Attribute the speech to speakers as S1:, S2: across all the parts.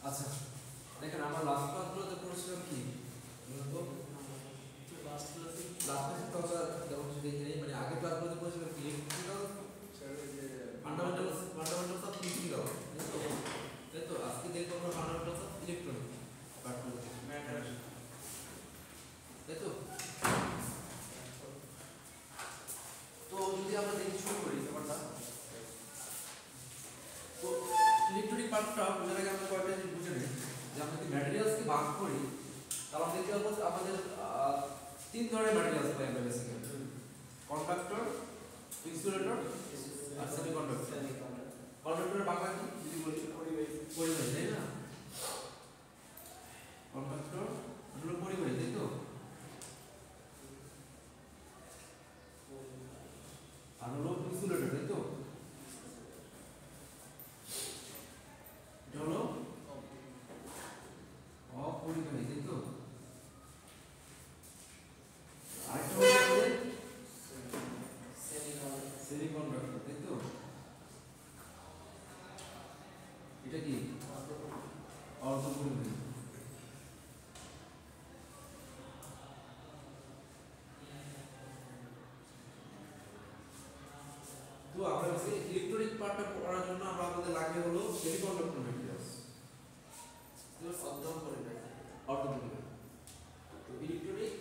S1: আচ্ছা দেখেন আমরা লাস্ট ক্লাসগুলোতে পড়ছিলাম কি বলবো লাস্ট ক্লাসে তো আমরা যেমন দেখে নেই মানে আগের ক্লাসগুলোতে পড়ছিলাম কি ইলেকট্রিক্যাল ফান্ডামেন্টালস অফ ইলেকট্রিক্যাল তাই তো আজকে দেখবো আমরা ফান্ডামেন্টালস অফ ইলেকট্রনিক পার্টগুলো ম্যাটার তাই তো তো যদি আমরা দেখি শুরু করি ব্যাপারটা তো ইলেকট্রনিক পার্টটা বোঝার আগে আমরা কয়েকটা জিনিস বুঝে নিই যে আমরা যদি ম্যাটেরিয়ালসকে ভাগ করি তাহলে আমরা দেখতে পাবো আমাদের তিন ধরনের ম্যাটেরিয়ালস পাই আমরা বেসিক্যালি কন্ডাক্টর ইনসুলেটর আর সেমিকন্ডাক্টর কন্ডাক্টরের বাংলা কি যদি বলি পরিবাহী তাই না কন্ডাক্টর হলো পরিবাহী তাই তো আর হলো ইনসুলেটর তাই তো এটা হলো অপরিবাহী তাই তো আরেকটা হলো সেমিকন্ডাক্টর তাই তো এটা কি অর্ধপরিবাহী তো আমরা হচ্ছে ইলেকট্রনিক পার্টটা পড়ার জন্য আমরা আমাদের লাগবে হলো সেমিকন্ডাক্টর ম্যাটেরিয়ালস অর্ধপরিবাহী তো ইলেকট্রনিক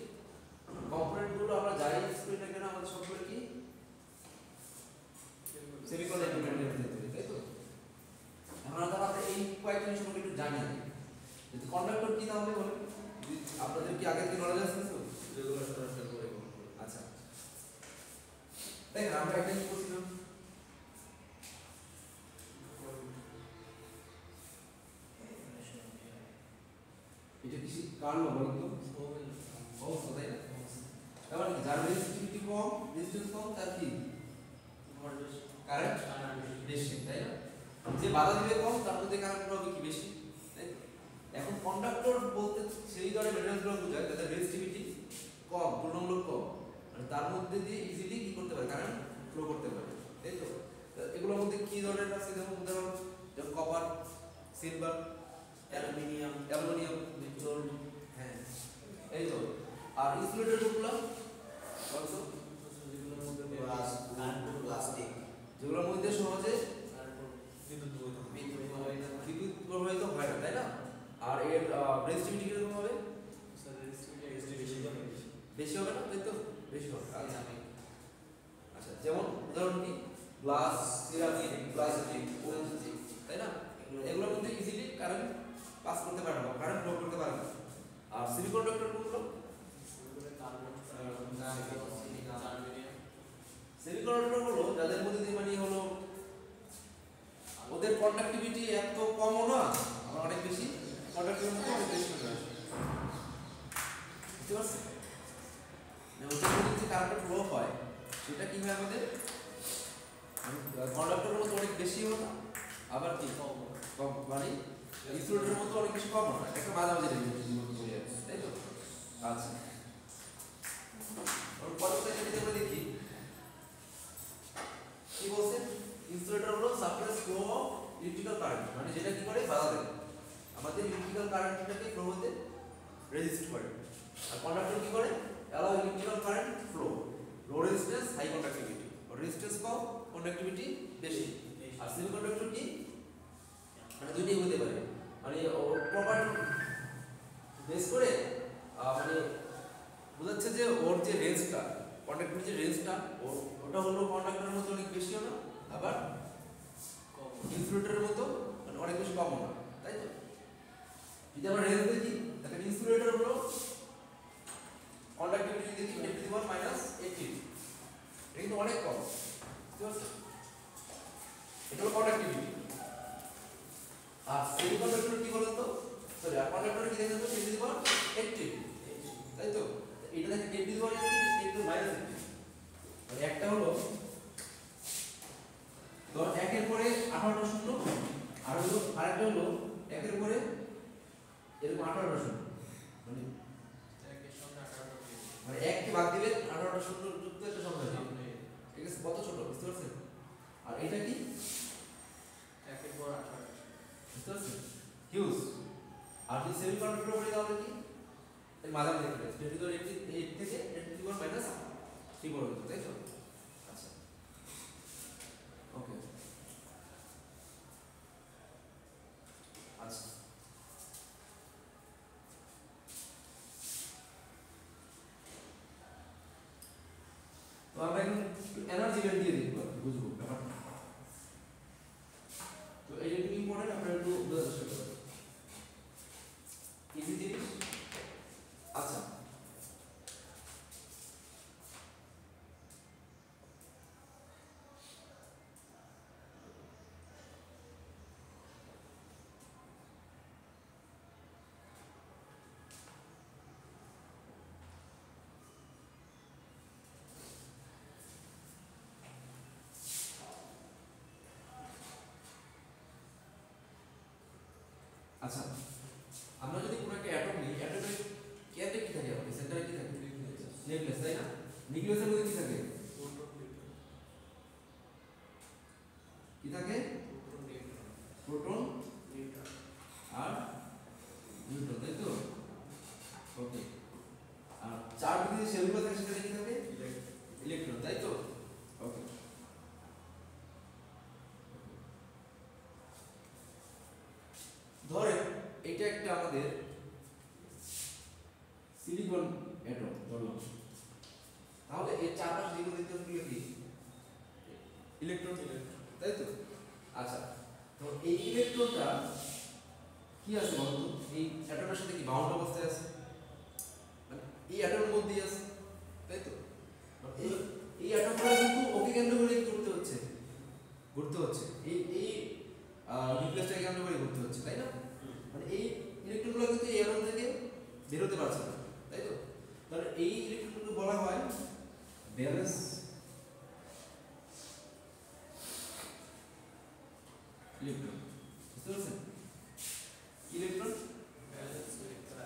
S1: কম্পোনেন্টগুলো আমরা যাই স্কুলে কেন আমাদের সবগুলো কি সেমিকন্ডাক্টর ম্যাটেরিয়ালস তৈরি তাই তো আমরা তাহলে এই কয়েকটা জিনিস সম্পর্কে একটু জানি যদি কন্ডাক্টর কি তাহলে বলেন আপনাদের কি আগে থেকে নলেজ আছে তো যেগুলো সরাসরি করে আচ্ছা দেখেন আমরা একটা জিনিস করছিলাম এটা কি কারণ বলেন তো অবস্থা তাই না তার মানে যার রেজিস্টিভিটি কম রেজিস্ট্যান্স কম তার কি কারেন্ট বেশি তাই না যে বাধা দিবে কম তার মধ্যে কারেন্ট হবে কি বেশি তাই তো এখন কন্ডাক্টর বলতে সেই ধরনের ম্যাটেরিয়ালসগুলো বোঝায় যাদের রেজিস্টিভিটি কম তুলনামূলক কম আর তার মধ্যে দিয়ে ইজিলি কি করতে পারে কারেন্ট ফ্লো করতে পারে তাই তো এগুলোর মধ্যে কি ধরনের আছে যেমন উদাহরণ যেমন কপার সিলভার অ্যালুমিনিয়াম নিকেল হ্যাঁ এই তো আর ইনসুলেটর গুলো অলসো যেগুলোর মধ্যে প্লাস্টিক যেগুলোর মধ্যে সহজে বিদ্যুৎ প্রবাহিত হয় না তাই না আর এর রেজিস্টিভিটি কিরকম হবে বেশি হবে না তাই তো বেশি হবে আচ্ছা আচ্ছা যেমন উদাহরণ কি গ্লাস সিরামিক প্লাস্টিক পলিথিন তাই না এগুলোর মধ্যে ইজিলি কারেন্ট পাস করতে পারে না কারেন্ট ফ্লো করতে পারে না আর সেমিকন্ডাক্টর কোনগুলো সেমিকন্ডাক্টর হলো যাদের মধ্যে দিয়ে মানে হলো ওদের কন্ডাক্টিভিটি এত কমও না আবার অনেক বেশি কন্ডাক্টিভিটি মধ্যে অনেক বেশি হয়ে আসে বুঝতে পারছেন ওদের মধ্যে যে কারেন্ট ফ্লো হয় সেটা কি হয় আমাদের কন্ডাক্টরের মধ্যে অনেক বেশি হয় না আবার কি কম মানে ইনসুলেটরের মধ্যে অনেক বেশি কম না একটা মাঝামাঝি রেঞ্জে তাই তো আচ্ছা ওর পরেরটা যদি আমরা দেখি কি বলছে ইনসুলেটর হলো supply flow of electrical current মানে যেটা কি করে বাধা দেয় আমাদের ইলেকট্রিক্যাল কারেন্টটাকে ফ্লো হতে রেজিস্ট করে আর কন্ডাক্টর কি করে অ্যালাউ ইলেকট্রিক্যাল কারেন্ট ফ্লো লো রেজিস্ট্যান্স হাই কন্ডাক্টিভিটি রেজিস্ট্যান্স কম কন্ডাক্টিভিটি বেশি আর সেমিকন্ডাক্টর কি মানে দুইটাই হতে পারে মানে প্রপার বেস করে মানে বোঝাচ্ছে যে ওর যে রেঞ্জটা কন্ডাক্টিভিটির যে রেঞ্জটা ওটা হলো কন্ডাক্টরের মতো অনেক বেশিও না আবার ইনসুলেটরের মতো মানে অনেক বেশি কমও না তাই তো যদি আমরা রেঞ্জ দেখি তাহলে ইনসুলেটর হলো কন্ডাক্টিভিটি দেখি 10⁻⁻18 এটা কিন্তু অনেক কম বুঝতে পারছেন এটা হলো কন্ডাক্টিভিটি আর সেমিকন্ডাক্টর কি বলেন তো সরি আর কন্ডাক্টর কি দেখেন তো 10⁻80 তাই তো এটা দেখেন 10⁻80 মানে একটা হলো ধর 1 এর পরে 18টা শূন্য আর হলো আরেকটা হলো 1 এর পরে এরকম 18টা শূন্য মানে 1 এর সঙ্গে 18টা মানে 1 কে বাদ দিলে 18টা শূন্য যুক্ত একটা সংখ্যা হবে ঠিক আছে কত ছোট বুঝতে পারছেন আর এটা কি 1 এর পর 18 বুঝতে পারছেন হিউজ। আর যদি সেমিকন্ডাক্টর বলি তাহলে কি এর মাঝামাঝি ফ্রিকোয়েন্সি 10 থেকে 10 মাইনাস 3 পর্যন্ত, তাই তো? আচ্ছা ওকে আচ্ছা তো আমরা এখন এনার্জি লেভেল দিয়ে দেখব আর কি, বুঝবো ব্যাপারটা। তো এই যে ইম্পর্টেন্ট, আমরা একটু বোঝার চেষ্টা করব। ইজি জিনিস। আচ্ছা আচ্ছা আমরা যদি কোনো একটা অ্যাটম নিই, অ্যাটমের কেন্দ্রে কি থাকে, আমাদের সেন্টারে কি থাকে? নিউক্লিয়াস, তাই না? নিউক্লিয়াসের মধ্যে কি থাকে? কি থাকে? প্রোটন আর নিউট্রন, তাই তো? ওকে। আর চার দিকে সেলগুলো থাকে, সেখানে কি থাকে? ইলেকট্রন, তাই তো? ওকে। ধরেন এটা একটা আমাদের সিলিকন অ্যাটম ধরলাম, তাহলে এর চারপাশে যেগুলো দেখতে পাচ্ছি কি ইলেকট্রন, তাই তো? আচ্ছা তো এই ইলেকট্রনটা কি আছে বলতো, এই অ্যাটমের সাথে কি বাউন্ড অবস্থায় আছে, মানে এই অ্যাটমের মধ্যেই আছে, তাই তো? এই এই অ্যাটমগুলো কিন্তু ওকে কেন্দ্র করে কি করতে হচ্ছে, ঘুরতে হচ্ছে, এই এই নিউক্লিয়াসটাকে কেন্দ্র করে ঘুরতে হচ্ছে, তাই না? মানে এই ইলেকট্রনগুলো কিন্তু এই অ্যাটম থেকে বের হতে পারছে না, তাই তো? তাহলে এই ইলেকট্রনগুলো বলা হয় ব্যালেন্স ইলেকট্রন, বুঝতে পারছেন? ইলেকট্রন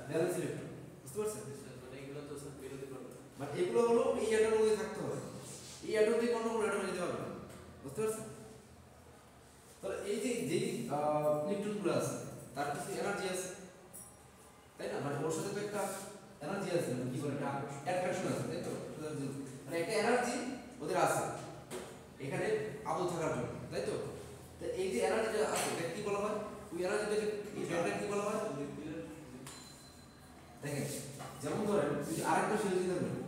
S1: ব্যালেন্স ইলেকট্রন, বুঝতে পারছেন?
S2: মানে এগুলো তো সব বিরোধী করবে,
S1: মানে এগুলো হলো এই অ্যাটমের মধ্যে থাকতে হবে, এই অ্যাটম থেকে অন্য কোনো অ্যাটমে যেতে পারবে না, বুঝতে পারছেন? তাহলে এই যে যেই ইলেকট্রনগুলো আছে তার কিছু এনার্জি আছে, তাই না? মানে ওর সাথে তো একটা এনার্জি আছে, মানে কি বলে, একটা অ্যাট্রাকশন আছে, তাই তো? মানে একটা এনার্জি ওদের আছে এখানে আবদ্ধ থাকার জন্য, তাই তো? তো এই যে এনার্জিটা আছে এটা কি বলা হয়, ওই এনার্জিটাকে এই ব্যান্ডটা কি বলা হয়? দেখেন যেমন ধরেন যদি আরেকটা সেল চিন্তা করি,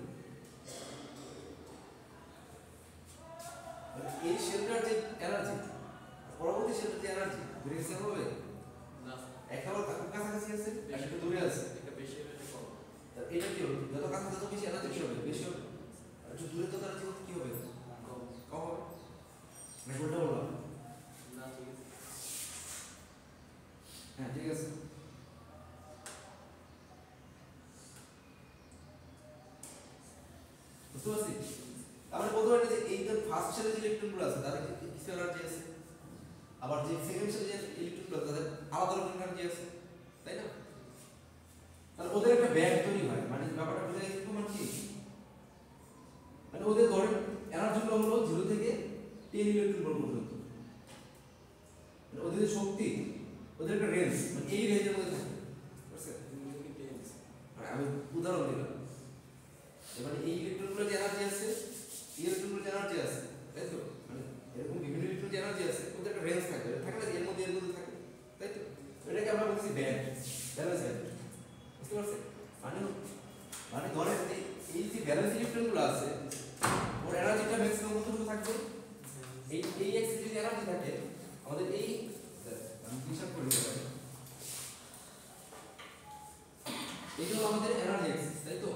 S1: এই সেলটার যে এনার্জি পরবর্তী সেলটার যে এনার্জি দুটো সেম হবে
S2: না
S1: একেবারে কাছাকাছি আছে আর একটু দূরে আছে,
S2: এটা বেশি এটা কম,
S1: এটা কি হবে, যত কাছাকাছি তত বেশি এনার্জি কি হবে, বেশি হবে, আর একটু দূরে তত এনার্জি কি হবে,
S2: কম,
S1: কম হবে, মানে উল্টা বললাম?
S2: না ঠিক আছে,
S1: হ্যাঁ ঠিক আছে। বুঝতে পারছি? তাহলে বলতে পারি যে এই যে ফার্স্ট সেলে যে ইলেকট্রনগুলো আছে তাদের কিছু এনার্জি আছে, আবার যে সেকেন্ড সেলে যে ইলেকট্রনগুলো আছে তাদের আলাদা রকম এনার্জি আছে, তাই না? তাহলে ওদের একটা ব্যান্ড তৈরি হয়, মানে ব্যাপারটা বুঝে গেছে মানে কি, মানে ওদের ধরেন এনার্জিগুলো হলো 0 থেকে 10 ইলেকট্রন ভোল্ট পর্যন্ত, মানে ওদের যে শক্তি ওদের একটা রেঞ্জ, মানে এই রেঞ্জের মধ্যে থাকে, বুঝছেন? মানে আমি উদাহরণ দিলাম, মানে এই ইলেকট্রনগুলো যে এনার্জি আছে, এই ইলেকট্রনগুলো যে এনার্জি আছে, তাই তো? মানে এরকম বিভিন্ন ইলেকট্রন যে এনার্জি আছে ওদের একটা রেঞ্জ থাকে, থাকে না, এর মধ্যে থাকে, তাই তো? এটাকে আমরা বলছি ব্যান্ড, ব্যালেন্স ব্যান্ড, বুঝতে পারছেন? মানে মানে ধরেন এই যে ব্যালেন্স ইলেকট্রনগুলো আছে ওর এনার্জিটা ম্যাক্সিমাম কতটুকু থাকবে, এই এক্স যদি এনার্জি থাকে আমাদের এই আমি হিসাব করে দিতে পারি, এই হলো আমাদের এনার্জি এক্স, তাই তো?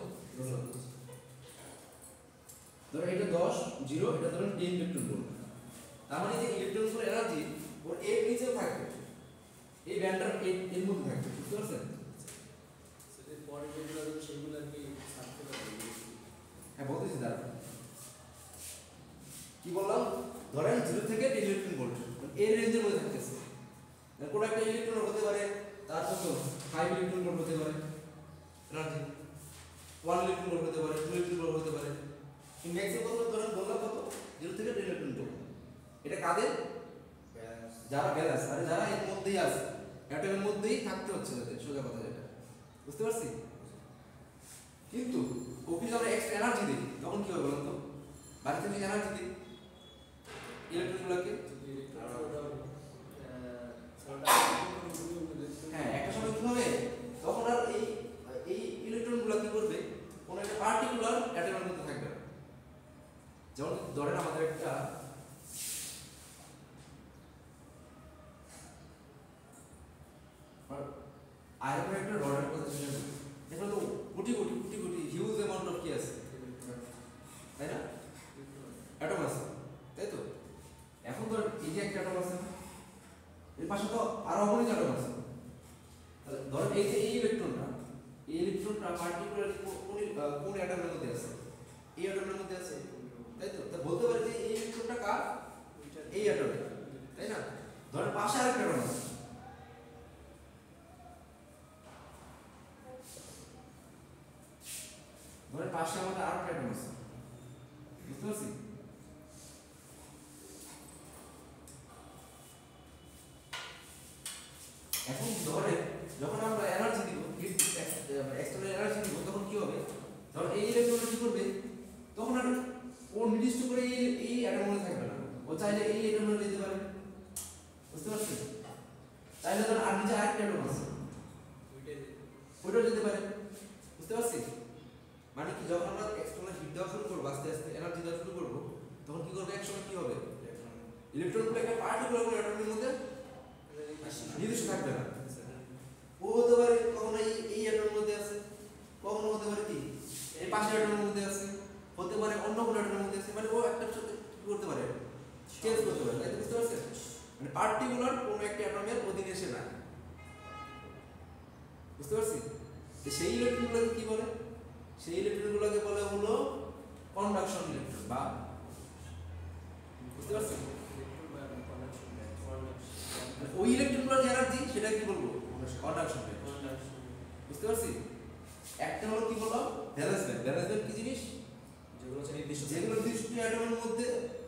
S1: ধরো এটা 10 0, এটা ধরুন 10 ইলেকট্রন ভোল্ট, তার মানে যে ইলেকট্রনগুলোর এনার্জি ওর এর নিচেও থাকবে, এই ব্যান্ডটার এর মধ্যে থাকবে, বুঝতে পারছেন?
S2: সেটা পরে যেগুলো আছে সেগুলো আর কি সার্কেল হবে,
S1: হ্যাঁ বলতেছি দাঁড়া, কি বললাম, ধরেন 0 থেকে 10 ইলেকট্রন ভোল্ট এর রেঞ্জের মধ্যে থাকতেছে, কোনো একটা ইলেকট্রন হতে পারে তার কত 5 ইলেকট্রন ভোল্ট হতে পারে এনার্জি, 1 ইলেকট্রন ভোল্ট হতে পারে, 2 ইলেকট্রন ভোল্ট হতে পারে, ম্যাক্সিমাম কত ধরেন বললাম কত 0 থেকে 10 ইলেকট্রন ভোল্ট। এটা কাদের, যারা ব্যালেন্স, আর যারা এর মধ্যেই আছে অ্যাটমের মধ্যেই থাকতে হচ্ছে যাতে, সোজা কথা যেটা, বুঝতে পারছি? কিন্তু ওকে যদি আমরা এক্সট্রা এনার্জি দিই তখন কি হবে বলুন তো? বাড়ি থেকে এনার্জি দিই ইলেকট্রনগুলোকে, হ্যাঁ একটা সময় কি হবে তখন আর এই এই ইলেকট্রনগুলো কি করবে, কোনো একটা পার্টিকুলার অ্যাটমের মধ্যে থাকবে না। যেমন ধরেন আমাদের একটা আয়রনের একটা রডের কথা চিন্তা করি, এখানে তো crore crore crore crore huge amount of কি আছে, তাই না? অ্যাটম আছে, তাই তো? এখন ধর এই যে একটা অ্যাটম আছে, এর পাশে তো আরো অনেক অ্যাটম আছে। তাহলে ধরেন এই যে এই ইলেকট্রনটা পার্টিকুলার কোন অ্যাটমের মধ্যে আছে, এই অ্যাটমের মধ্যে আছে, তাই তো? তা বলতে পারি যে এই ইলেকট্রনটা কার, এই অ্যাটমের, তাই না? ধরেন পাশে আরেকটা অ্যাটম আছে, ধরেন পাশে আমাদের আরেকটা অ্যাটম আছে, বুঝতে পারছি? এখন ধরে যখন আমরা এনার্জি দিব, এক্সটার্নাল এনার্জি দিব, তখন কি হবে, ধর এই ইলেকট্রন কি করবে, তখন আর ও নির্দিষ্ট করে এই অ্যাটমের মধ্যে থাকবে না, ও চাইলে এই অ্যাটমের মধ্যে যেতে পারে, বুঝতে পারছেন? চাইলে ধর আর নিচে আরেকটা অ্যাটম আছে, ওইটাও যেতে পারে, বুঝতে পারছি? মানে কি যখন আমরা এক্সটার্নাল হিট দেওয়া শুরু করবো, আস্তে আস্তে এনার্জি দেওয়া শুরু করবো, তখন কি করবে, একসময় কি হবে, ইলেকট্রনগুলো একটা পার্টিকুলার কোনো অ্যাটমের মধ্যে নির্দিষ্ট থাকবে না। ও হতে পারে কখনো এই অ্যাটমের মধ্যে আছে, কখনো হতে পারে কি এই পাশের অ্যাটমের মধ্যে আছে, হতে পারে অন্য কোনো অ্যাটমের মধ্যে আছে, মানে ও একটার সাথে কি করতে পারে, চেঞ্জ করতে পারে, তাই তো? বুঝতে পারছেন? মানে পার্টিকুলার কোনো একটা অ্যাটমের অধীনে এসে না, বুঝতে পারছি? তো সেই ইলেকট্রনগুলোকে কি বলে, সেই ইলেকট্রনগুলোকে বলে হলো কন্ডাকশন ইলেকট্রন, বা বুঝতে পারছেন? ওই ইলেকট্রনগুলোর যে এনার্জি সেটা কি বলবো, কন্ডাকশন, বুঝতে পারছি? একটা হলো কি বললাম, ভ্যালেন্স ব্যান্ড। ভ্যালেন্স ব্যান্ড কি জিনিস, যেগুলো নির্দিষ্ট অ্যাটমের মধ্যে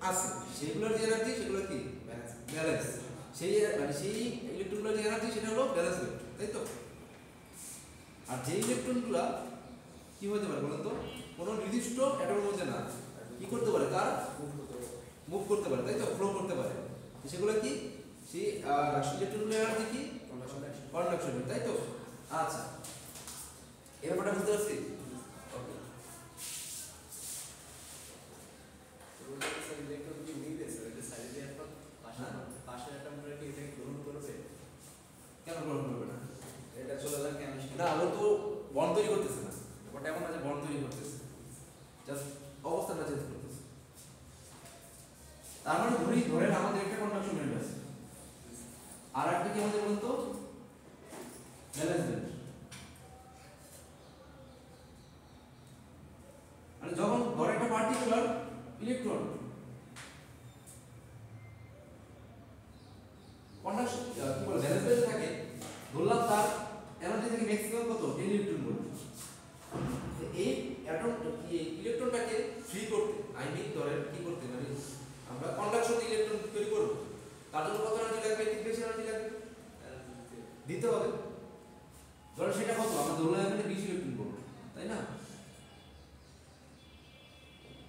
S1: আছে সেগুলোর যে এনার্জি সেগুলো কি ব্যালেন্স, সেই মানে সেই ইলেকট্রনগুলোর যে এনার্জি সেটা হলো ব্যালেন্স ব্যান্ড, তাই তো? আর যে ইলেকট্রনগুলো কি হতে পারে বলুন তো, কোনো নির্দিষ্ট অ্যাটমের মধ্যে না, কি করতে পারে, তার মুভ করতে পারে, তাই তো? ফ্লো করতে পারে, সেগুলো কি, সেই ইলেকট্রনগুলোর এনার্জি কি, কন্ডাকশন, তাই তো? আচ্ছা, এর ব্যাপারটা বুঝতে পারছি? ওকে, কেন গ্রহণ করবে না?
S2: এটা চলে যাক কেমিস্ট্রি,
S1: না, ও তো বন্ড তৈরি করতেছে না, ব্যাপারটা এমন না যে বন্ড তৈরি করতেছে, জাস্ট অবস্থানটা চেঞ্জ করতেছে। তার মানে ধরেন আমাদের একটা কন্ডাকশন ব্যান্ড আছে, আর একটা কি আমাদের বলতো ব্যালেন্স ব্যান্ড। মানে যখন ধরে একটা পার্টিকুলার ইলেকট্রন কন্ডাকশন কি বলে ব্যালেন্স ব্যান্ডে থাকে, ধরলাম তার এনার্জি থেকে ম্যাক্সিমাম কত, 10 ইলেকট্রন ভোল্ট। এই অ্যাটম কি ইলেকট্রনটাকে ফ্রি করতে, আই মিন ধরেন কি করতে, মানে আমরা কন্ডাকশন ইলেকট্রন তৈরি করব, তার জন্য কত এনার্জি লাগবে, একটু বেশি এনার্জি লাগবে, দিতে হবে। ধরেন সেটা কত, আমরা ধরলাম এখানে 20 ইলেকট্রন ভোল্ট, তাই না?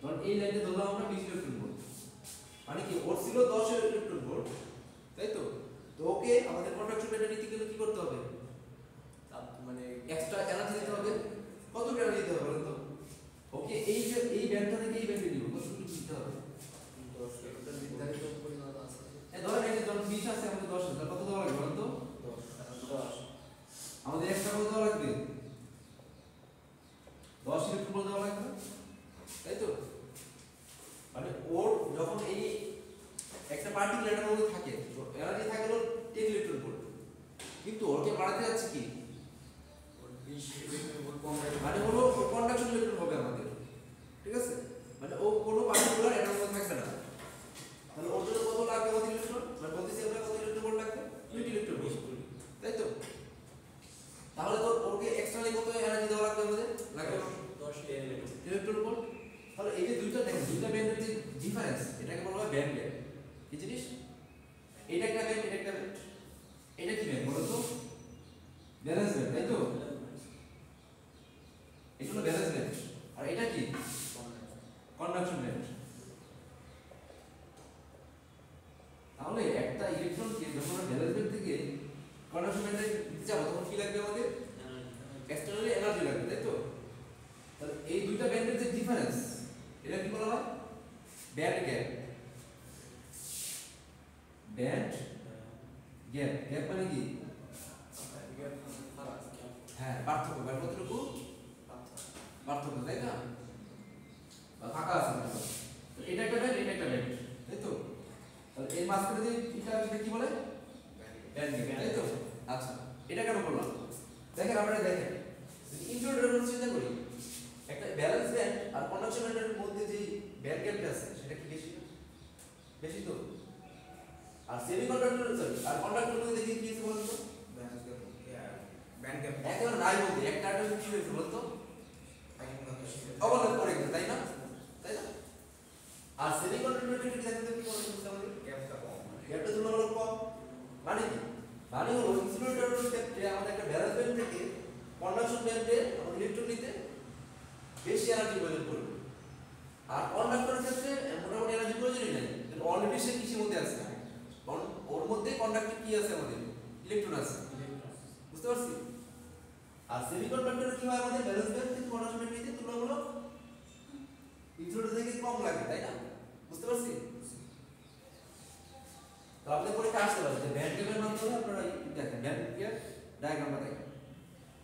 S1: ধরেন এই লাইনে ধরলাম আমরা 20 ইলেকট্রন ভোল্ট, মানে কি ওর ছিল 10 ইলেকট্রন ভোল্ট, তাই তো? তো ওকে আমাদের কন্ডাকশন ব্যান্ডে নিতে গেলে কি করতে হবে,
S2: মানে
S1: এক্সট্রা এনার্জি দিতে হবে। কত এনার্জি দিতে হবে বলুন তো? ওকে এই ব্যান্ডটা থেকে এই ব্যান্ডে নিব, কতটুকু দিতে হবে?
S2: 10, এটা নির্ধারিত পরিমাণ আছে।
S1: ধরেন এই যে ধরেন 20 আছে, আমাদের 10 আছে, কত দেওয়া লাগবে বলুন তো?
S2: 10
S1: আমাদের এক্সট্রা কত দেওয়া লাগবে, 10 ইলেকট্রন দেওয়া লাগবে, তাই তো? মানে ওর যখন এই একটা পার্টিকুলার এটার মধ্যে থাকে, এনার্জি থাকে হলো 10 ইলেকট্রন ভোল্ট, কিন্তু ওকে বাড়াতে যাচ্ছে কি,
S2: 20 ইলেকট্রন ভোল্ট কম রাখবে,
S1: মানে হলো কন্ডাকশন ইলেকট্রন হবে আমাদের, ঠিক আছে? মানে ও কোনো পার্টিকুলার এটার মধ্যে থাকবে না, তাহলে ওর জন্য কত লাগবে, কত ইলেকট্রন, মানে বলতেছি আমরা কত ইলেকট্রন ভোল্ট লাগবে, 20 ইলেকট্রন ভোল্ট, তাই তো? তাহলে তো ওকে এক্সট্রালি কত এনার্জি দেওয়া লাগবে, আমাদের লাগবে
S2: 10
S1: ইলেকট্রন ভোল্ট। তাহলে এই যে দুইটা দেখেন, দুইটা ব্যান্ডের যে ডিফারেন্স, এটাকে বলা হয় ব্যান্ড গ্যাপ। কি জিনিস, এটা একটা ব্যান্ড, এটা একটা ব্যান্ড, এটা কি ব্যান্ড বলো তো? ব্যালেন্স ব্যান্ড, তাই তো? এটা হলো ব্যালেন্স ব্যান্ড। আর এটা কি? Conduction band. তাহলে একটা ইলেকট্রনকে যখন আমরা ব্যালেন্স ব্যান্ড থেকে কন্ডাকশন ব্যান্ডে দিতে যাবো তখন কি লাগবে আমাদের? এক্সটারনালি এনার্জি লাগবে, তাই তো? তাহলে এই দুইটা ব্যান্ডের যে ডিফারেন্স, এটা কি বলা হয়? Band gap. Band gap, gap মানে কি? হ্যাঁ, পার্থক্য। কতটুকু পার্থক্য, তাই না? বা ফাঁকা আছে না? এটা একটা ব্যান্ড, এটা একটা ব্যান্ড, তাই তো? তাহলে এর মাঝখানে যে এটা কি বলে? ব্যান্ড গ্যাপ, তাই তো? আচ্ছা, এটা কেন বললাম? দেখেন আপনারা দেখেন, ইন্ট্রোডাক্টর চিন্তা করি, একটা ব্যালেন্স ব্যান্ড আর কন্ডাকশন ব্যান্ডের মধ্যে যে ব্যান্ড গ্যাপটা আছে সেটা কি বেশি না? বেশি তো? আর সেমিকন্ডাক্টর আর কন্ডাক্টর মধ্যে দেখি কি আছে বলুন তো?
S3: ব্যান্ড গ্যাপ
S1: একেবারে নাই বলতে একটা কি হয়েছে বলতো? অবলম্বন করে গেছে, তাই না? তাই না? আর সেমিকন্ডাক্টরের ক্ষেত্রে দেখেন তো কি বলছে আমাদের?
S3: গ্যাপটা কম
S1: গ্যাপটা তুলনামূলক কম। মানে কি? মানে হলো ইনসুলেটরের ক্ষেত্রে আমাদের একটা ব্যালেন্স ব্যান্ড থেকে কন্ডাকশন ব্যান্ডে আমাদের ইলেকট্রন নিতে বেশি এনার্জি প্রয়োজন পড়বে। আর কন্ডাক্টরের ক্ষেত্রে মোটামুটি এনার্জি প্রয়োজনই নাই, কিন্তু অলরেডি সে কিসের মধ্যে আছে? কারণ ওর মধ্যে কন্ডাক্টর কি আছে আমাদের? ইলেকট্রন আছে। বুঝতে পারছি? আর সেমিকন্ডাক্টরে কি হয় আমাদের ব্যালেন্স ব্যান্ড থেকে কন্ডাকশন ব্যান্ড নিতে তুলনামূলক ইনসুলেটর থেকে কম লাগে, তাই না? বুঝতে পারছি? তো আপনি পরীক্ষা আসতে পারেন যে ব্যান্ড গ্যাপের মাধ্যমে আপনারা দেখেন ব্যান্ড গ্যাপ ডায়াগ্রামটা দেখেন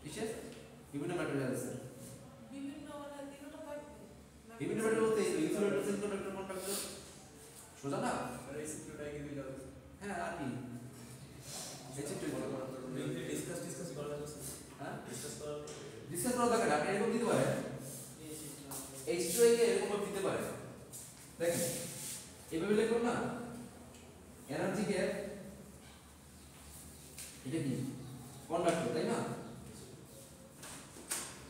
S1: কিসের বিভিন্ন ম্যাটেরিয়ালসের বিভিন্ন ম্যাটেরিয়াল বলতে ইনসুলেটর সেমিকন্ডাক্টর কন্ডাক্টর সোজা না? হ্যাঁ, আর কি এই চিত্রই বলো।
S2: ডিসকাস করা যাচ্ছে।
S1: হ্যাঁ,
S2: ডিসকাস করা
S1: ডিসকাস করা দরকার আপনি এরকম দিতে পারেন, H2 কে এরকম ভাবে দিতে পারেন। দেখেন এইভাবে লিখুন না, এনার্জি গ্যাপ এটা কি? কন্ডাক্টর, তাই না?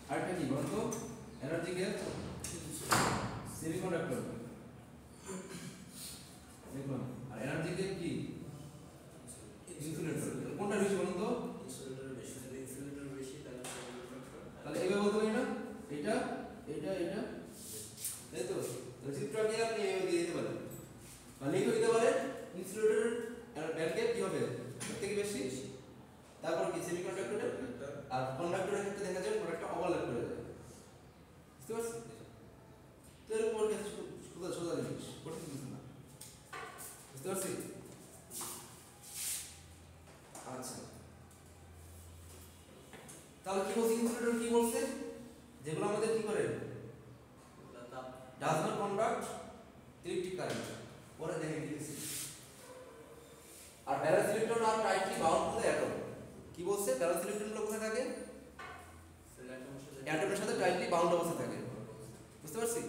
S1: আর এটা কি বলুন তো? এনার্জি গ্যাপ সেমিকন্ডাক্টর দেখুন। আর এনার্জি গ্যাপ কি? ইনসুলেটর। কোনটা বেশি বলুন তো?
S2: ইনসুলেটর বেশি তাহলে
S1: তাহলে এইভাবে বলতে পারি না, এটা এটা এটা, তাই তো? তো চিত্রটা নিয়ে আপনি এইভাবে দিয়ে দিতে পারেন বা লিখে দিতে পারেন ইনসুলেটরের ব্যান্ড গ্যাপ কি হবে? এর থেকে বেশি। তারপর কি সেমিকন্ডাক্টরের আর কন্ডাক্টরের ক্ষেত্রে দেখা যায় প্রোডাক্টটা ওভারল্যাপ করে যায়। বুঝতে পারছেন? তো এরকম আর কিছু সোজা সোজা জিনিস, কঠিন কিছু না। বুঝতে পারছি? আচ্ছা, তাহলে কি বলছে ইনসুলেটর? কি বলছে? যেগুলো আমাদের কি করে? does not conduct electric current. পরে দেখে দিয়েছি। আর ব্যালেন্স ইলেকট্রন আর tightly bound to the atom. কি বলছে? ব্যালেন্স ইলেকট্রন কোথায় থাকে? অ্যাটমের সাথে টাইটলি বাউন্ড অবস্থায় থাকে। বুঝতে পারছি?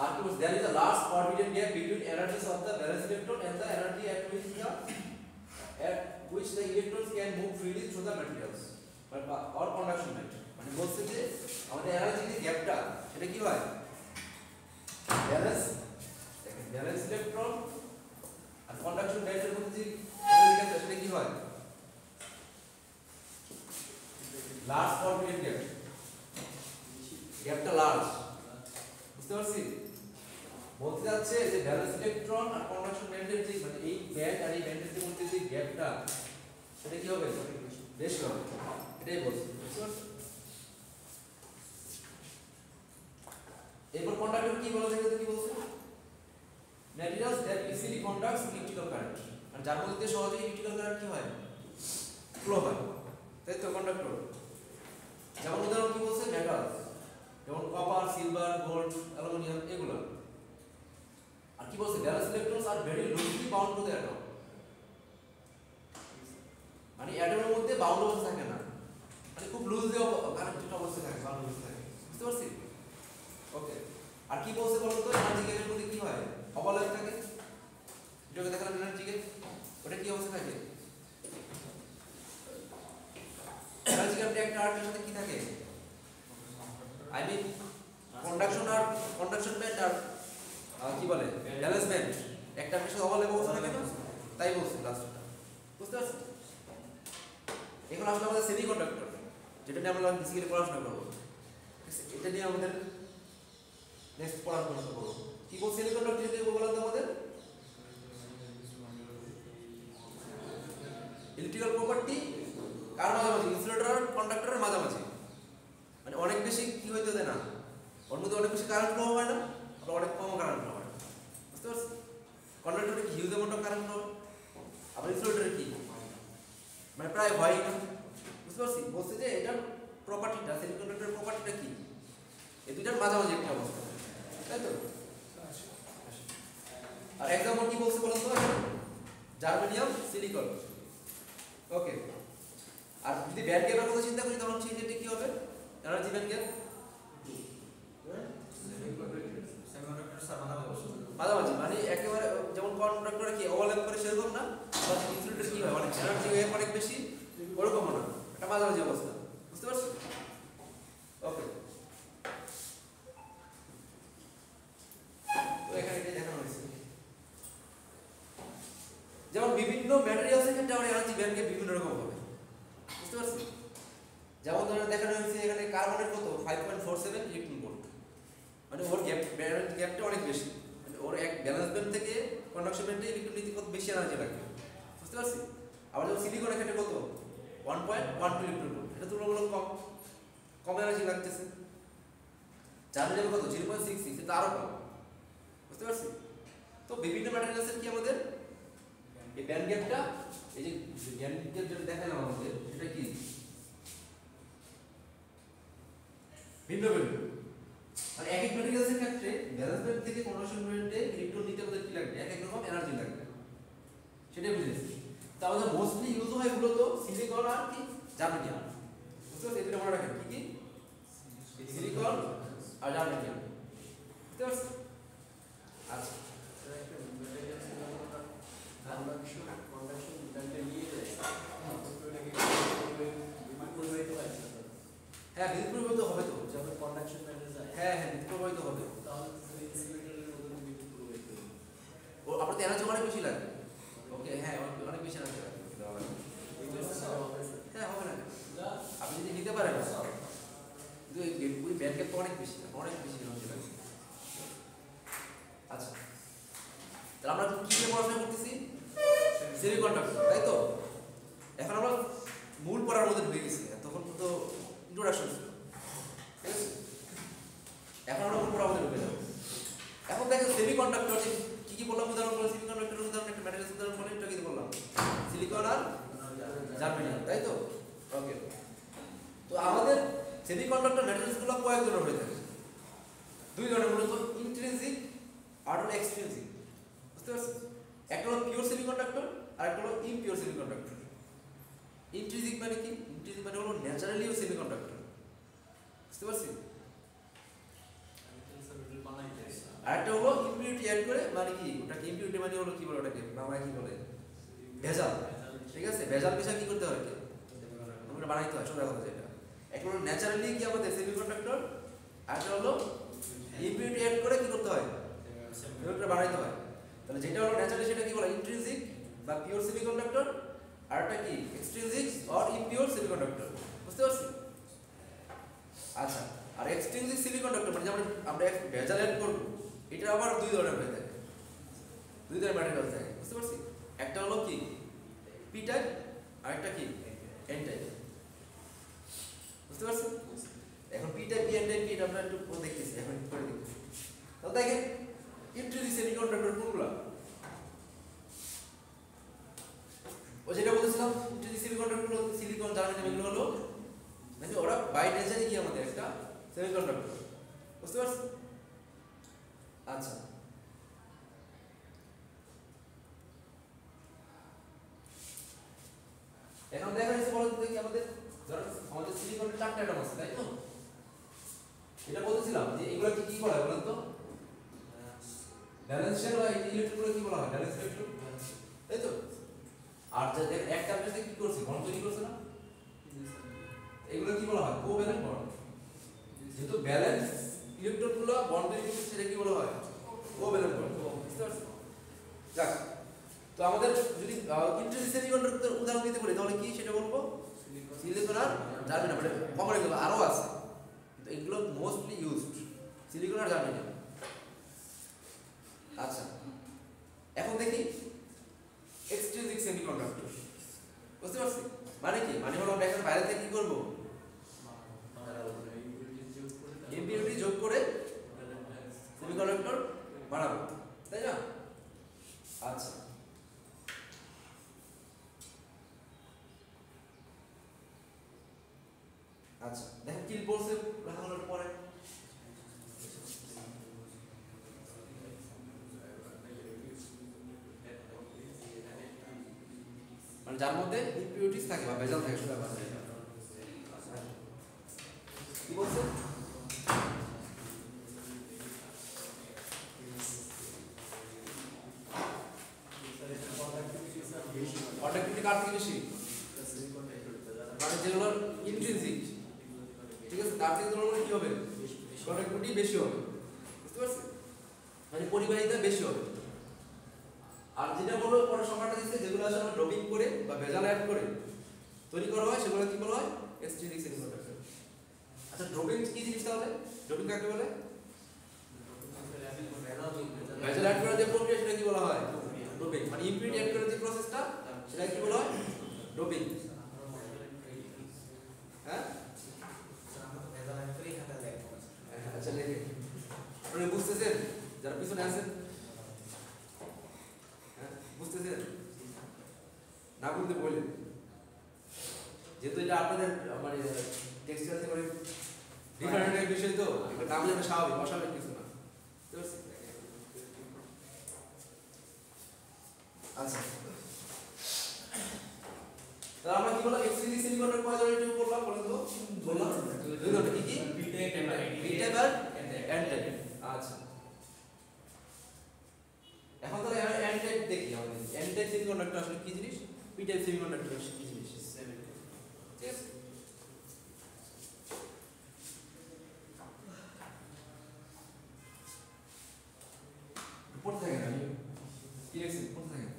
S1: আর কি বলছে? There is a large forbidden gap between energies of the valence electron and the energy at which the electrons can move freely through the materials or conduction band. মানে বলছে যে আমাদের এনার্জি যে গ্যাপটা সেটা কি হয়? ব্যালেন্স, দেখেন ব্যালেন্স ইলেকট্রন আর কন্ডাকশন ব্যান্ডের মধ্যে যে এনার্জি গ্যাপটা সেটা কি হয়? Large forbidden gap. গ্যাপটা লার্জ। বুঝতে পারছি? বলতে যাচ্ছে যে ব্যালেন্স ইলেকট্রন আর কন্ডাকশন ব্যান্ডের যে মানে এই ব্যান্ড আর এই ব্যান্ডের যে মধ্যে যে গ্যাপটা সেটা কি হবে? বেশি হবে। এটাই বলছে। বুঝতে পারছো? এরপর কন্ডাক্টর কি বলা যায়? কি বলছে? Materials that easily conducts electrical current. আর যার মধ্যে সহজে ইলেকট্রিক্যাল কারেন্ট কি হয়? ফ্লো হয়। তাই তো কন্ডাক্টর। যেমন উদাহরণ কি বলছে? মেটালস, যেমন কপার, সিলভার, গোল্ড, অ্যালুমিনিয়াম এগুলো। আর কি বলছে? Valence electrons are very loosely bound to the atom. মানে অ্যাটমের মধ্যে বাউন্ড অবস্থা থাকে না, মানে খুব লুজলি কানেক্টেড অবস্থায় থাকে, বাউন্ড অবস্থায় থাকে। বুঝতে পারছি? ওকে। আর কি বলছে বলতো? এনার্জি গ্যাপের মধ্যে কি হয়? ওভারল্যাপ থাকে। এটাকে দেখালাম এনার্জি গ্যাপ, ওটা কি অবস্থা থাকে? এনার্জি গ্যাপটা একটা আরেকটার সাথে কি থাকে? আই মিন কন্ডাকশন ব্যান্ড আর কি বলে ব্যালেন্স ব্যান্ড একটা আপনার সাথে ওভারল্যাপ অবস্থা থাকে না, তাই বলছি লাস্টটা। বুঝতে পারছেন? এখন আসলে আমাদের সেমিকন্ডাক্টর, যেটা নিয়ে আমরা বেসিক্যালি পড়াশোনা করবো, এটা নিয়ে আমাদের নেক্সট পড়াশোনা করবো। কি বলছে সেমিকন্ডাক্টর যদি বললাম তো আমাদের ইলেকট্রিক্যাল প্রপার্টি কার মাঝামাঝি, ইনসুলেটর আর কন্ডাক্টরের মাঝামাঝি, মানে অনেক বেশি কি হইতে দেয় না, ওর মধ্যে অনেক বেশি কারেন্ট ফ্লো হয় না, আবার অনেক কম কারেন্ট ফ্লো হয়। বুঝতে পারছি? কন্ডাক্টরে কি huge amount of current flow, আবার ইনসুলেটরে কি মানে প্রায় হয় না। বুঝতে পারছি? বলছে যে এটার প্রপার্টিটা, সেমিকন্ডাক্টরের প্রপার্টিটা কি, এই দুইটার মাঝামাঝি একটা অবস্থা, তাই তো? আর এক্সাম্পল কি বলছে বলুন তো, জার্মেনিয়াম, সিলিকন। ওকে, আর যদি ব্যান্ড গ্যাপের কথা চিন্তা করি তখন সেই ক্ষেত্রে কি হবে, এনার্জি ব্যান্ড গ্যাপ মাঝামাঝি, মানে একেবারে যেমন কন্ডাক্টরে কি ওভারল্যাপ করে সেরকম না, আবার ইনসুলেটরে কি হয় অনেক এনার্জি ওয়েভ অনেক বেশি, ওরকম না, একটা মাঝামাঝি অবস্থা। বুঝতে পারছি? ওকে, তো এখানে এটা দেখানো হয়েছে যেমন বিভিন্ন ম্যাটেরিয়ালসের ক্ষেত্রে আমার এনার্জি ব্যান্ড গ্যাপ বিভিন্ন রকম হবে। বুঝতে পারছি? যেমন ধরেন দেখানো হয়েছে এখানে কার্বনের কত 5.47 ইলেকট্রন ভোল্ট, মানে ওর গ্যাপটা অনেক বেশি, মানে ওর এক ব্যালেন্স ব্যান্ড থেকে কন্ডাকশন ব্যান্ডে ইলেকট্রন নিতে কত বেশি এনার্জি লাগবে। বুঝতে পারছি? আবার যেমন সিলিকনের ক্ষেত্রে কত 1.12 ইলেকট্রন ভোল্ট, এটা তুলনামূলক কম এনার্জি লাগতেছে। জার্মেনিয়াম কত 0.66, এটা আরো কম। বুঝতে পারছি? তো বিভিন্ন ম্যাটেরিয়ালসের কি আমাদের এই ব্যান্ড গ্যাপটা, এই যে ব্যান্ড গ্যাপ যেটা দেখালাম আমাদের, সেটা কি ভিন্ন ভিন্ন, মানে এক এক ম্যাটেরিয়ালসের ক্ষেত্রে ব্যালেন্স ব্যান্ড থেকে কন্ডাকশন ব্যান্ডে ইলেকট্রন নিতে আমাদের কি লাগবে, এক এক রকম এনার্জি লাগবে, সেটাই বুঝেছি। তো আমাদের মোস্টলি ইউজ হয় মূলত সিলিকন আর কি জার্মেনিয়াম। বুঝতে পারছি? এটা মনে রাখেন কি কি, সিলিকন আর জার্মেনিয়াম। বুঝতে পারছি? আচ্ছা, হ্যাঁ বিদ্যুৎ প্রবাহিত হবে তো,
S2: যখন কন্ডাকশন ব্যান্ডে যায়,
S1: হ্যাঁ হ্যাঁ বিদ্যুৎ প্রবাহিত হবে,
S2: তাহলে ইনসুলেটরের মধ্যে বিদ্যুৎ প্রবাহিত হবে।
S1: ও আপনার তো এনার্জি অনেক বেশি লাগবে। ওকে, হ্যাঁ অনেক বেশি এনার্জি লাগবে, হ্যাঁ হবে না, আপনি যদি নিতে পারেন, কিন্তু ওই ব্যান্ড গ্যাপ অনেক বেশি এনার্জি লাগবে। আচ্ছা, তাহলে আমরা কি নিয়ে পড়াশোনা করতেছি, সেমিকন্ডাক্টর, তাই তো? এখন আমরা মূল পড়ার মধ্যে ঢুকে গেছি, তখন তো ইন্ট্রোডাকশন ছিল, ঠিক আছে? এখন আমরা মূল পড়ার মধ্যে ঢুকে যাবো। এখন দেখেন সেমিকন্ডাক্টর কি কি বললাম, উদাহরণ বলে সেমিকন্ডাক্টরের উদাহরণ, একটা ম্যাটেরিয়ালস উদাহরণ বলে, এটা কি বললাম, সিলিকন আর জার্মেনিয়াম, তাই তো? ওকে, তো আমাদের সেমিকন্ডাক্টর ম্যাটেরিয়ালসগুলো কয়েক ধরনের হয়ে থাকে, দুই ধরনের মূলত, ইন্ট্রিনসিক আর হলো এক্সট্রিনসিক। বুঝতে পারছেন? একটা হলো পিওর সেমিকন্ডাক্টর আর একটা হলো ইমপিওর সেমিকন্ডাক্টর। ইন্ট্রিনসিক মানে কি? ইন্ট্রিনসিক মানে হলো ন্যাচারালি সেমিকন্ডাক্টর। বুঝতে পারছেন? আর একটা হলো ইম্পিউরিটি অ্যাড করে, মানে কি ওটাকে ইম্পিউরিটি মানে হলো কি বলে, ওটাকে বাংলায় কি বলে, ভেজাল। ঠিক আছে, ভেজাল বিষয় কি করতে হয়, ওটা বানাইতে হয়, সোজা কথা যেটা। একটা হলো ন্যাচারালি কি আমাদের সেমিকন্ডাক্টর, আর একটা হলো ইম্পিউরিটি অ্যাড করে কি করতে হয়, ওটা বানাইতে হয়। তাহলে যেটা হলো ন্যাচারালি সেটা কি বলে, ইন্ট্রিনসিক বা পিওর সেমিকন্ডাক্টর, আর একটা কি এক্সট্রিনসিক অর ইমপিওর সেমিকন্ডাক্টর। বুঝতে পারছি? আচ্ছা, আর এক্সট্রিনসিক সেমিকন্ডাক্টর মানে যেমন আমরা ভেজাল অ্যাড করব, এটা আবার দুই ধরনের হয়ে থাকে, দুই ধরনের ম্যাটেরিয়াল থাকে। বুঝতে পারছি? একটা হলো কি পি টাইপ আর একটা কি এন টাইপ। বুঝতে পারছি? এখন পি টাইপ, এন টাইপ কি, এটা আমরা একটু দেখতেছি, এখন একটু করে দেখতেছি। তাহলে দেখেন ইন্ট্রিনসিক সেমিকন্ডাক্টর কোনগুলো, ও যেটা বলছিলাম, ইন্ট্রিনসিক সেমিকন্ডাক্টর হলো সিলিকন, জার্মেনিয়াম, এগুলো হলো মানে ওরা বাই নেচারই কি আমাদের একটা সেমিকন্ডাক্টর। বুঝতে পারছি? আচ্ছা, এখন দেখা যাচ্ছে বলতে দেখি আমাদের ধরো আমাদের সিলিকনের চারটা অ্যাটম আছে, তাই তো? এটা বলছিলাম যে এগুলো কি বলা হয় বলেন তো, ব্যালেন্স শেল বা ইলেকট্রনগুলো কি বলা হয়, ব্যালেন্স ইলেকট্রন, তাই তো? আর যে একটা সাথে কি করছে, বন্ড তৈরি করছে না, এগুলো কি বলা হয়, কোভ্যালেন্ট বন্ড। যেহেতু ব্যালেন্স ইলেকট্রনগুলো বন্ড তৈরি করছে, সেটা কি বলা হয়, কোভ্যালেন্ট বন্ড। বুঝতে পারছেন? যাক, তো তো আমাদের যদি ইন্টারেস্ট সেমিকন্ডাক্টর উদাহরণ দিতে পারি তাহলে কি সেটা বলবো সিলিকন আর জার্মেনিয়াম মানে কমন এগুলো আরো আছে কিন্তু এগুলো মোস্টলি ইউজড সিলিকন আর জার্মেনিয়াম। আচ্ছা এখন দেখি এক্সট্রিনসিক সেমিকন্ডাক্টর বুঝতে পারছি মানে কি মানে হলো আমরা এখন বাইরে থেকে কি করব ইম্পিউরিটি যোগ করে সেমিকন্ডাক্টর বানাবো তাই না। আচ্ছা আচ্ছা দেখেন কি বলছে লেখা হলো পরে মানে যার মধ্যে ইম্পিউরিটিস থাকে বা ভেজাল থাকে সেটা বাদ দিয়ে কি বলছে কন্ডাক্টিভিটি কার থেকে বেশি মানে যেগুলো ইন্ট্রিনসিক ঠিক আছে তার থেকে তুলনায় কি হবে কন্ডাক্টিভিটি বেশি হবে বুঝতে পারছেন মানে পরিবাহিতা বেশি হবে। আর যেটা বলবো পরে সংখ্যাটা দিচ্ছে যেগুলো আসলে আমরা ড্রপিং করে বা ভেজাল অ্যাড করে তৈরি করা হয় সেগুলো কি বলা হয় এক্সট্রিনসিক সেমিকন্ডাক্টর। আচ্ছা ড্রপিং কি জিনিস তাহলে ড্রপিং কাকে বলে ভেজাল অ্যাড করার যে প্রক্রিয়া সেটা কি বলা হয় ড্রপিং মানে ইম্পিউরিটি অ্যাড করার যে প্রসেসটা সেটা কি বলা হয় ড্রপিং। হ্যাঁ আচ্ছা লেখে আপনি বুঝতেছেন যারা পিছনে আছেন হ্যাঁ বুঝতেছেন না বুঝতে বলেন যেহেতু এটা আপনাদের মানে টেক্সটাইল থেকে মানে ডিফারেন্ট বিষয় তো এটা নাম জানা স্বাভাবিক অস্বাভাবিক কিছু না বুঝতে পারছেন। আচ্ছা তাহলে আমরা কি বললাম এক্সট্রিনসিক সেমিকন্ডাক্টর কয় ধরনের টিউব বললাম বলেন তো বললাম দুই ধরনের কি কি পি টাইপ আর এন টাইপ। আচ্ছা এখন তাহলে এন টাইপ দেখি আমাদের এন টাইপ সেমিকন্ডাক্টর আসলে কি জিনিস পি টাইপ সেমিকন্ডাক্টর কি জিনিস ঠিক আছে। পড়তে থাকেন আমি কি লিখছি পড়তে থাকেন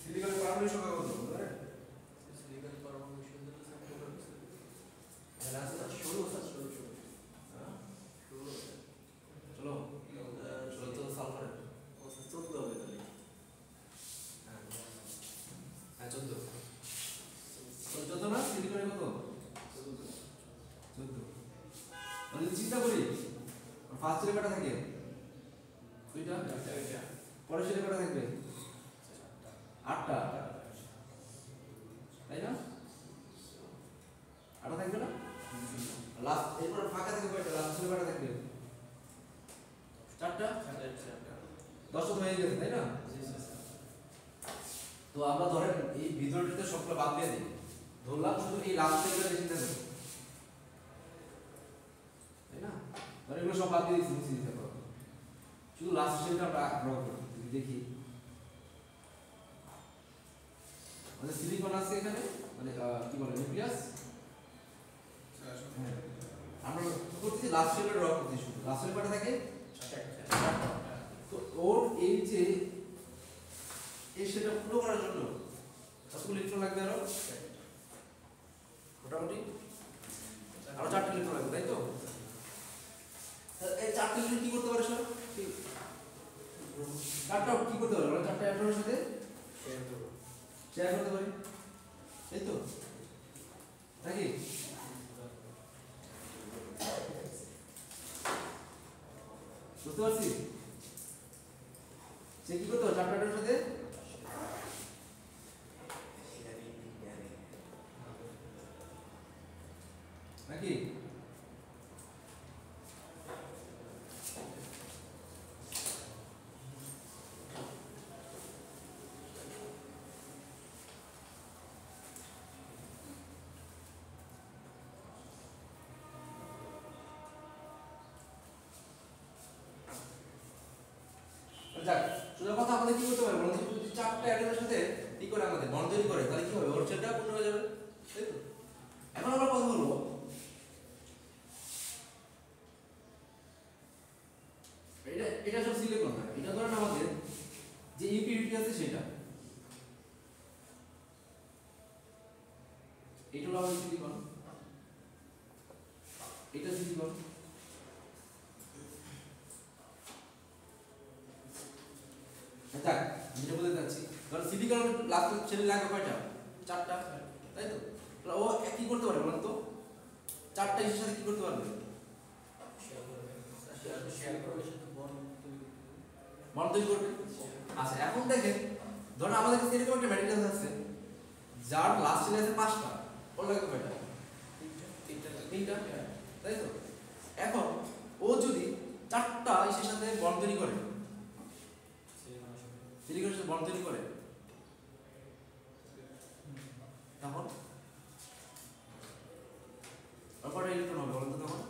S1: সিলিকনের পারমাণবিক সংখ্যা কত বুঝলেন
S2: সিলিকন পারমাণবিক সংখ্যা
S1: চলো তো সালফার হ্যাঁ 14 না সিলিকনের কত 14 আমি যদি চিন্তা করি ফার্স্ট ছেলে কটা থাকে দুইটা পরের ছেলে কটা থাকবে 8টা তাই না 8টা থাকবে না লাস্ট এরপর ফাঁকা থাকবে কয়টা লাস্ট ছেলে কটা থাকবে 4টা 10টা হয়ে গেছে তাই না। তো আমরা ধরেন এই ভিতরটাতে সবগুলো বাদ দিয়ে দিই ধরলাম শুধু এই লাস্ট ছেলেটা চিন্তা করি তাই না ধরেন এগুলো সব বাদ দিয়ে দিচ্ছি মুছে দিতে পারবো শুধু লাস্ট ছেলেটা আমরা ড্র করি দেখি মানে সিলিকন আছে এখানে মানে কি বলে নিউক্লিয়াস আমরা করতেছি লাস্ট শেলটা ড্র করতেছি শুধু লাস্ট শেল কটা থাকে তো ওর এই যে এই সেটা পুরো করার জন্য কতগুলো ইলেকট্রন লাগবে আরো মোটামুটি আরো 4টা ইলেকট্রন লাগবে তাই তো এই 4টা ইলেকট্রন কি করতে পারে সব 4টা কি করতে পারে মানে 4টা অ্যাটমের সাথে শেয়ার করতে পারি এই তো নাকি বুঝতে পারছি সে কি করতে পারে 4টা অ্যাটমের সাথে নাকি যাক সোজা কথা আমাদের কি করতে পারে বলুন তো, যদি চারটা অ্যাটমের সাথে কি করে আমাদের বন্ড তৈরি করে তাহলে কি হবে, ওর চেনটা পূর্ণ হয়ে যাবে, তাই তো? এখন আমরা কথা বলবো এটা সব সিলিকন না, এটা ধরেন আমাদের যে ইম্পিউরিটি আছে সেটা, এটা হলো আমাদের সিলিকন, এটা সিলিকন, যাক যেটা বলতে চাচ্ছি কারণ সিলিকন লাস্ট ছেলে লাগবে কয়টা, চারটা, তাই তো? তাহলে ও কি করতে পারে বলুন তো, চারটা ইসের সাথে কি করতে পারবে, বন্ড তৈরি করবে। আচ্ছা এখন দেখেন ধরুন আমাদের কাছে এরকম একটা ম্যাটেরিয়াল আছে যার লাস্ট ছেলে আছে পাঁচটা, ওর লাগবে কয়টা, তিনটা, তাই তো? এখন ও যদি চারটা ইসের সাথে বন্ড তৈরি করে, সিলিকনের সাথে বন্ড তৈরি করে, তখন কয়টা ইলেকট্রন হবে বলুন তো তখন?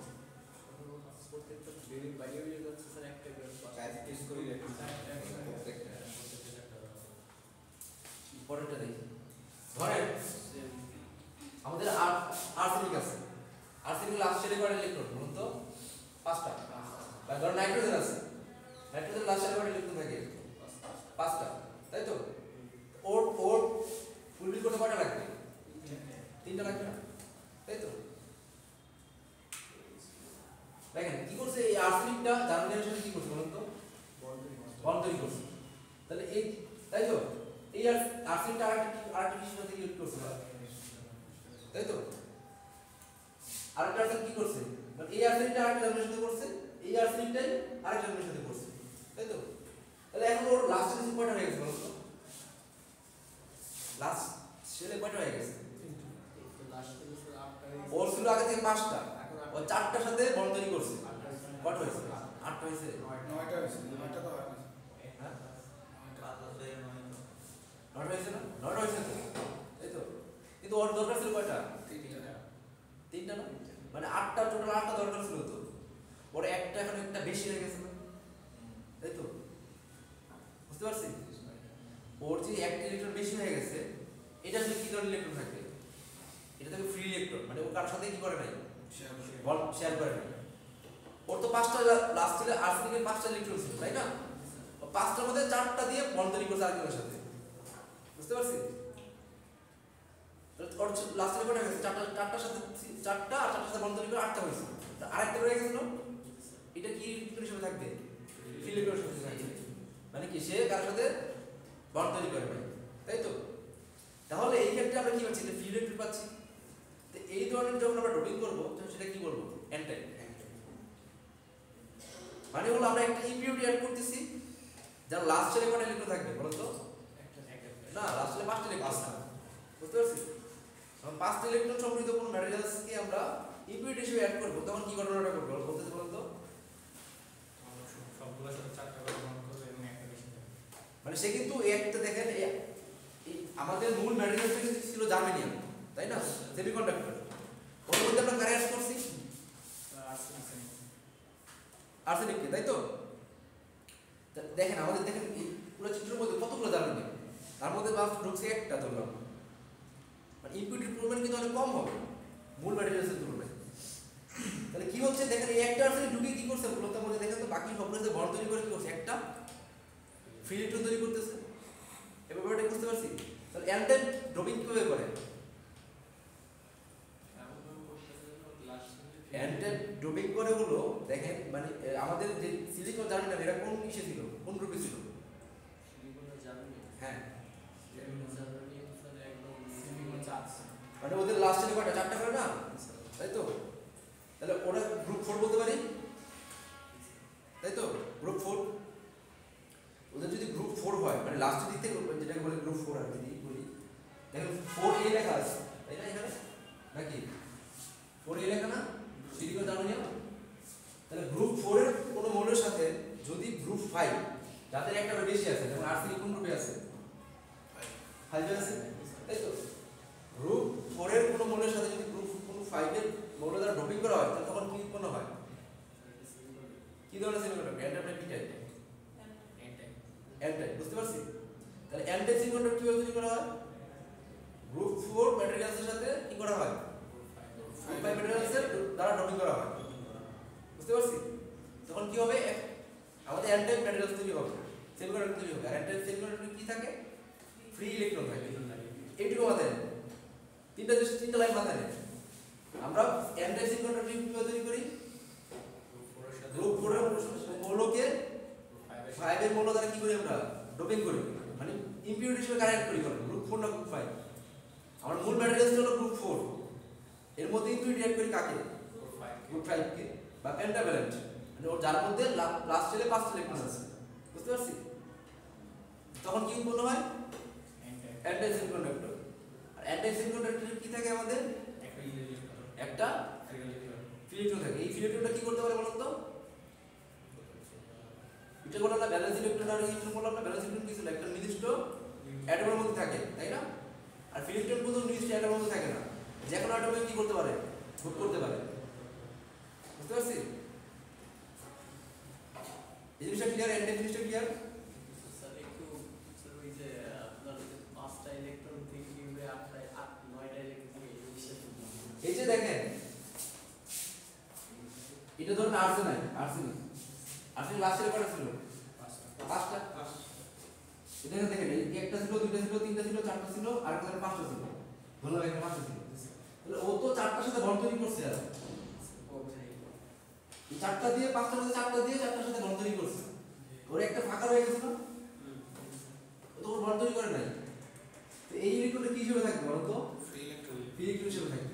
S1: পরেরটা দেখি, ধরেন আমাদের আর্সেনিক আছে, আর্সেনিক লাস্ট ছেলে কয়টা ইলেকট্রন বলুন তো? পাঁচটা। বা ধরেন নাইট্রোজেন আছে, নাইট্রোজেন লাস্ট ছেলে কয়টা ইলেকট্রন থাকে? পাঁচটা, তাই তো? ওর ওর ফুলফিল করতে কয়টা লাগবে? তিনটা লাগবে না, তাই তো? দেখেন কি করছে এই আর্সেনিকটা জার্মানিয়ার সাথে কি করছে বলুন তো? বন্ড তৈরি করছে। তাহলে এই, তাই তো? এই আর্সেনিকটা আরেকটা কিছুর সাথে ইউজ করছে, তাই তো? আরেকটা আর্সেনিক কি করছে, মানে এই আর্সেনিকটা আরেকটা জার্মানিয়ার সাথে করছে, এই আর্সেনিকটাই আরেকটা জার্মানিয়ার সাথে করছে, তাই তো? তাহলে এখন ওর লাস্ট ছেলে কয়টা হয়ে গেছে বলুন তো? লাস্ট ছেলে কয়টা হয়ে গেছে? ওর ছিল আগে থেকে পাঁচটা, ও চারটার সাথে বন্ড তৈরি করছে, কত হয়েছে? আটটা হয়েছে,
S3: নয়টা হয়েছে, নয়টা তো হয় না।
S1: হ্যাঁ নয়টা হয়েছে না, নয়টা হয়েছে তো, তাই তো? কিন্তু ওর দরকার ছিল কয়টা? তিনটা না, মানে আটটা, টোটাল আটটা দরকার ছিল তো, ওর একটা এখন একটা বেশি হয়ে গেছে না, তাই তো? বুঝতে পারছি? ওর যে একটা ইলেকট্রন বেশি হয়ে গেছে, এটা আসলে কি ধরনের ইলেকট্রন থাকবে? এটা থাকে ফ্রি ইলেকট্রন, মানে ও কার সাথে কি করে নাই, বল শেয়ার করে নাই। ওর তো পাঁচটা লাস্ট ছিল আর্সেনিকের পাঁচটা ইলেকট্রন ছিল, তাই না? পাঁচটার মধ্যে চারটা দিয়ে বন্ড তৈরি করছে আরেকজনের সাথে, বুঝতে পারছি? ওর লাস্ট ছিল কয়টা হয়েছে? চারটার সাথে চারটা, আর চারটার সাথে বন্ড তৈরি করে আটটা হয়েছে, আরেকটা রয়ে গেছিল, এটা কি ইলেকট্রন হিসেবে থাকবে? ফ্রি ইলেকট্রন হিসেবে থাকবে, মানে কি সে কার সাথে বন্ড তৈরি করে নাই, তাই তো? তাহলে এই ক্ষেত্রে আমরা কি পাচ্ছি, ফ্রি ইলেকট্রন পাচ্ছি। তো এই ধরনের যখন আমরা ডোপিং করবো তখন সেটা কি বলবো? অ্যান্টাই, মানে হলো আমরা একটা ইম্পিউরিটি অ্যাড করতেছি যার লাস্ট ছেলে কয়টা ইলেকট্রন থাকবে বলুন তো? না, লাস্ট ছেলে পাঁচটা ইলেকট্রন, বুঝতে পারছি? যখন পাঁচটা ইলেকট্রন সমৃদ্ধ কোনো ম্যাটেরিয়ালসকে আমরা ইম্পিউরিটি হিসেবে অ্যাড করবো তখন কি ঘটনাটা ঘটবে বলতে বলুন তো? মানে সে কিন্তু একটা দেখেন আমাদের মূল ম্যাটেরিয়ালস কিন্তু ছিল জার্মেনিয়াম, তাই না? সেমিকন্ডাক্টর, ওর মধ্যে আমরা কারে অ্যাড করছি? আর্সেনিককে, তাই তো? দেখেন আমাদের দেখেন এই পুরো চিত্রের মধ্যে কতগুলো জার্মেনিয়াম, তার মধ্যে বাস ঢুকছে একটা, ধরলাম মানে ইম্পিউরিটির পরিমাণ কিন্তু অনেক কম হবে মূল ম্যাটেরিয়ালসের তুলনায়। তাহলে কি হচ্ছে দেখেন এই একটা আর্সেনিক ঢুকে কি করছে বলতাম মধ্যে দেখেন তো, বাকি সবগুলো সাথে বন্ড তৈরি করে কি করছে? একটা ফ্রি ইলেকট্রন তৈরি করতেছে। এবার ব্যাপারটা বুঝতে পারছি? তাহলে অ্যান্টাই ড্রপিং কিভাবে করে? অ্যান্টাই ড্রপিং করে হলো দেখেন, মানে আমাদের যে সিলিকন জার্মেনিয়াম এরা কোন কিসে ছিল, কোন গ্রুপে ছিল? হ্যাঁ, মানে ওদের লাস্ট ছেলে কয়টা? চারটা করে না, তাই তো? তাহলে ওরা গ্রুপ 4 বলতে পারি, তাই তো? গ্রুপ 4, ওদের যদি গ্রুপ 4 হয় মানে লাস্টের দিক থেকে যেটাকে বলে গ্রুপ 4 আর যদি বলি দেখেন 4A লেখা আছে, তাই না? এখানে নাকি 4A লেখা না সিলিকন জার্মেনিয়াম? তাহলে গ্রুপ 4 এর কোনো মৌলের সাথে যদি গ্রুপ 5 যাদের একটা বেশি আছে, যেমন আর্সেনিক কোন গ্রুপে আছে? 5 এ আছে, তাই তো? গ্রুপ 4 এর কোনো মৌলের সাথে যদি গ্রুপ 5 এর মৌল দ্বারা ডোপিং করা হয় তাহলে তখন কি উৎপন্ন হয়? কি ধরনের সেমিকন্ডাক্টর? অ্যান্টাই কি টাইপ? কি করা হয় গ্রুপ 5 ম্যাটেরিয়ালসের দ্বারা ড্রপিং করা হয় বুঝতে পারছি তখন কি হবে আমাদের n টাইপ ম্যাটেরিয়ালস তৈরি হবে সেমিকন্ডাক্টর তৈরি হবে আর n টাইপ সেমিকন্ডাক্টরে কি থাকে ফ্রি ইলেকট্রন থাকে এইটুকু মাথায় নেই তিনটা লাইন মাথায় নেই আমরা n টাইপ সেমিকন্ডাক্টর কিভাবে তৈরি করি গ্রুপ 4 এর মৌলকে 5 এর মৌল দ্বারা কি করি আমরা ডোপিং করি মানে ইম্পিউরিটি হিসেবে কানেক্ট করি গ্রুপ 4 না গ্রুপ 5 আমার মূল ম্যাটেরিয়ালস হলো গ্রুপ 4 এর মধ্যে ইম্পিউরিটি অ্যাড করি কাকে গ্রুপ 5 কে বা পেন্টাভ্যালেন্ট মানে ওর যার মধ্যে লাস্ট সেলে 5টা ইলেকট্রন আছে বুঝতে পারছি তখন কি উৎপন্ন হয় অ্যান্টি সেমিকন্ডাক্টর আর অ্যান্টি সেমিকন্ডাক্টরে কি থাকে আমাদের একটা ফ্রি ইলেকট্রন থাকে এই ফ্রি ইলেকট্রনটা কি করতে পারে বলুন তো এটা বলা না ব্যালেন্স ইলেকট্রন আর ইলেকট্রন বলা না ব্যালেন্স ইলেকট্রন কিছু একটা নির্দিষ্ট অ্যাটমের মধ্যে থাকে তাই না আর ফ্রি ইলেকট্রন কিন্তু নির্দিষ্ট অ্যাটমের মধ্যে থাকে না যে কোনো অ্যাটমে কি করতে পারে মুভ করতে পারে বুঝতে পারছি এই জিনিসটা ক্লিয়ার এন্ড জিনিসটা ক্লিয়ার
S2: স্যার একটু স্যার ওই যে আপনার 5টা ইলেকট্রন থেকে কিভাবে 9টা ইলেকট্রন
S1: এই যে দেখেন এটা ধরুন আর্সেনাল লাস্টের কয়টা ছিল 5টা এটা দেখেন এই একটা ছিল দুইটা ছিল তিনটা ছিল চারটা ছিল আর একটা 5টা ছিল ধরলাম এখানে 5টা ছিল তাহলে ও তো চারটার সাথে বন্ধ তৈরি করছে আর এই চারটা দিয়ে 5টার সাথে চারটা দিয়ে চারটার সাথে বন্ধ তৈরি করছে ওর একটা ফাঁকা রয়ে গেছে না ও তো ওর বন্ধ তৈরি করে নাই তো এই ইলেকট্রনটা কি হিসেবে থাকবে বলো তো ফ্রি ইলেকট্রন হিসেবে থাকবে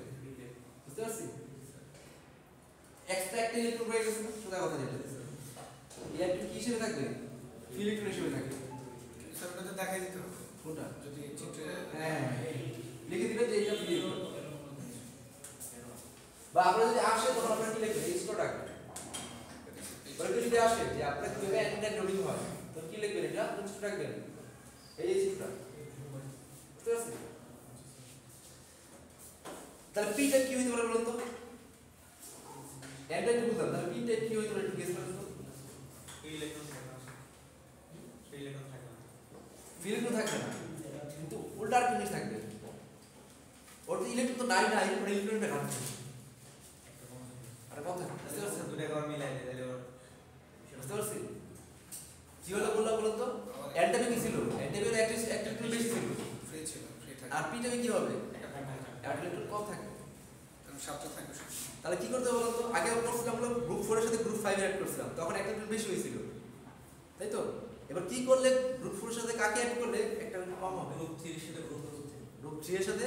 S1: বুঝতে পারছি এক্সট্রা একটা ইলেকট্রন রয়ে গেছে না সোজা কথা যেটা এই ইলেকট্রন কি হিসেবে থাকবে ফ্রি ইলেকট্রন হিসেবে থাকবে
S3: সেটা তো দেখাই দিতে হবে
S1: কোনটা
S3: যদি চিত্রে
S1: হ্যাঁ লিখে দিবেন যে এটা ফ্রি ইলেকট্রন বা আপনারা যদি আসে তখন আপনারা কি লিখবেন এই স্কোর রাখবেন বলে যদি আসে যে আপনারা কিভাবে অ্যান্টিনাইট লোডিং হয় তো কি লিখবেন এটা স্কোর রাখবেন এই স্কোরটা বুঝতে পারছেন তাহলে পিটা কি হইতে পারে বলুন তো অ্যান্টিনাইট বুঝলাম তাহলে পিটা কি হইতে পারে একটু গেস করেন তো ইলেকট্রন থাকবে না কিন্তু উল্টা আর জিনিস থাকবে ওর তো ইলেকট্রন তো নাই ওর ইলেকট্রনটা ঘাটছে আরে কথা বুঝতে পারছেন
S4: দুটো একবার মিলাই দিই তাহলে
S1: বুঝতে পারছি কি হলো বলুন তো অ্যান্টাবি কি ছিল অ্যান্টাবির একটা বেশি ছিল
S3: ফ্রি ছিল ফ্রি থাকে
S1: আর পিটাবি কি হবে
S4: একটা ফ্যান থাকে
S1: একটা ইলেকট্রন কম থাকবে
S3: কারণ সবটা থাকে
S1: তাহলে কি করতে বলুন তো আগে করছিলাম আমরা গ্রুপ 4 এর সাথে গ্রুপ 5 অ্যাড করছিলাম তখন একটা ইলেকট্রন বেশি হয়েছিল তাই তো এবার কি করলে গ্রুপ 4 এর সাথে কাকে অ্যাড করলে একটা কম হবে
S4: গ্রুপ 3 এর সাথে
S1: গ্রুপ 3 এর সাথে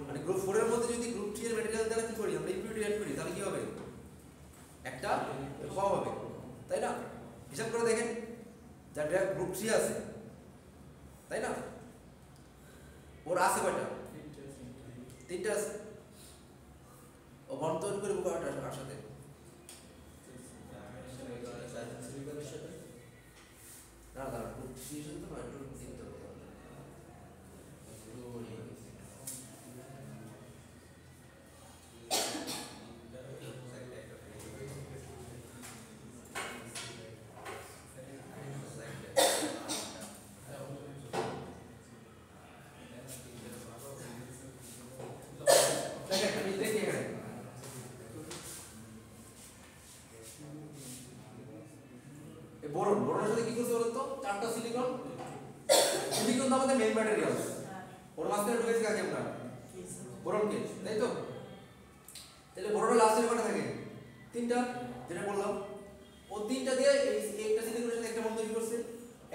S1: মানে গ্রুপ 4 এর মধ্যে যদি গ্রুপ 3 এর ম্যাটেরিয়াল দ্বারা কি করি আমরা ইম্পিউরিটি অ্যাড করি তাহলে কি হবে একটা কম হবে তাই না হিসাব করে দেখেন যার গ্রুপ 3 আছে তাই না ওর আছে কয়টা তিনটা আছে ও বন্ধ তৈরি করে কয়টা কার সাথে না গ্রুপ 3 এর সাথে তো নয় গ্রুপ 3 তো বোরনের সাথে কি করছে বলতো চারটা সিলিকন তো আমাদের মেইন ম্যাটেরিয়াল ওর মাঝখানে ঢুকেছে কাকে আমরা বোরনকে তাই তো তাহলে বোরনের লাস্টে কয়টা থাকে তিনটা যেটা বললাম ও তিনটা দিয়ে এই একটা সিলিকনের সাথে একটা বন্ধন তৈরি করছে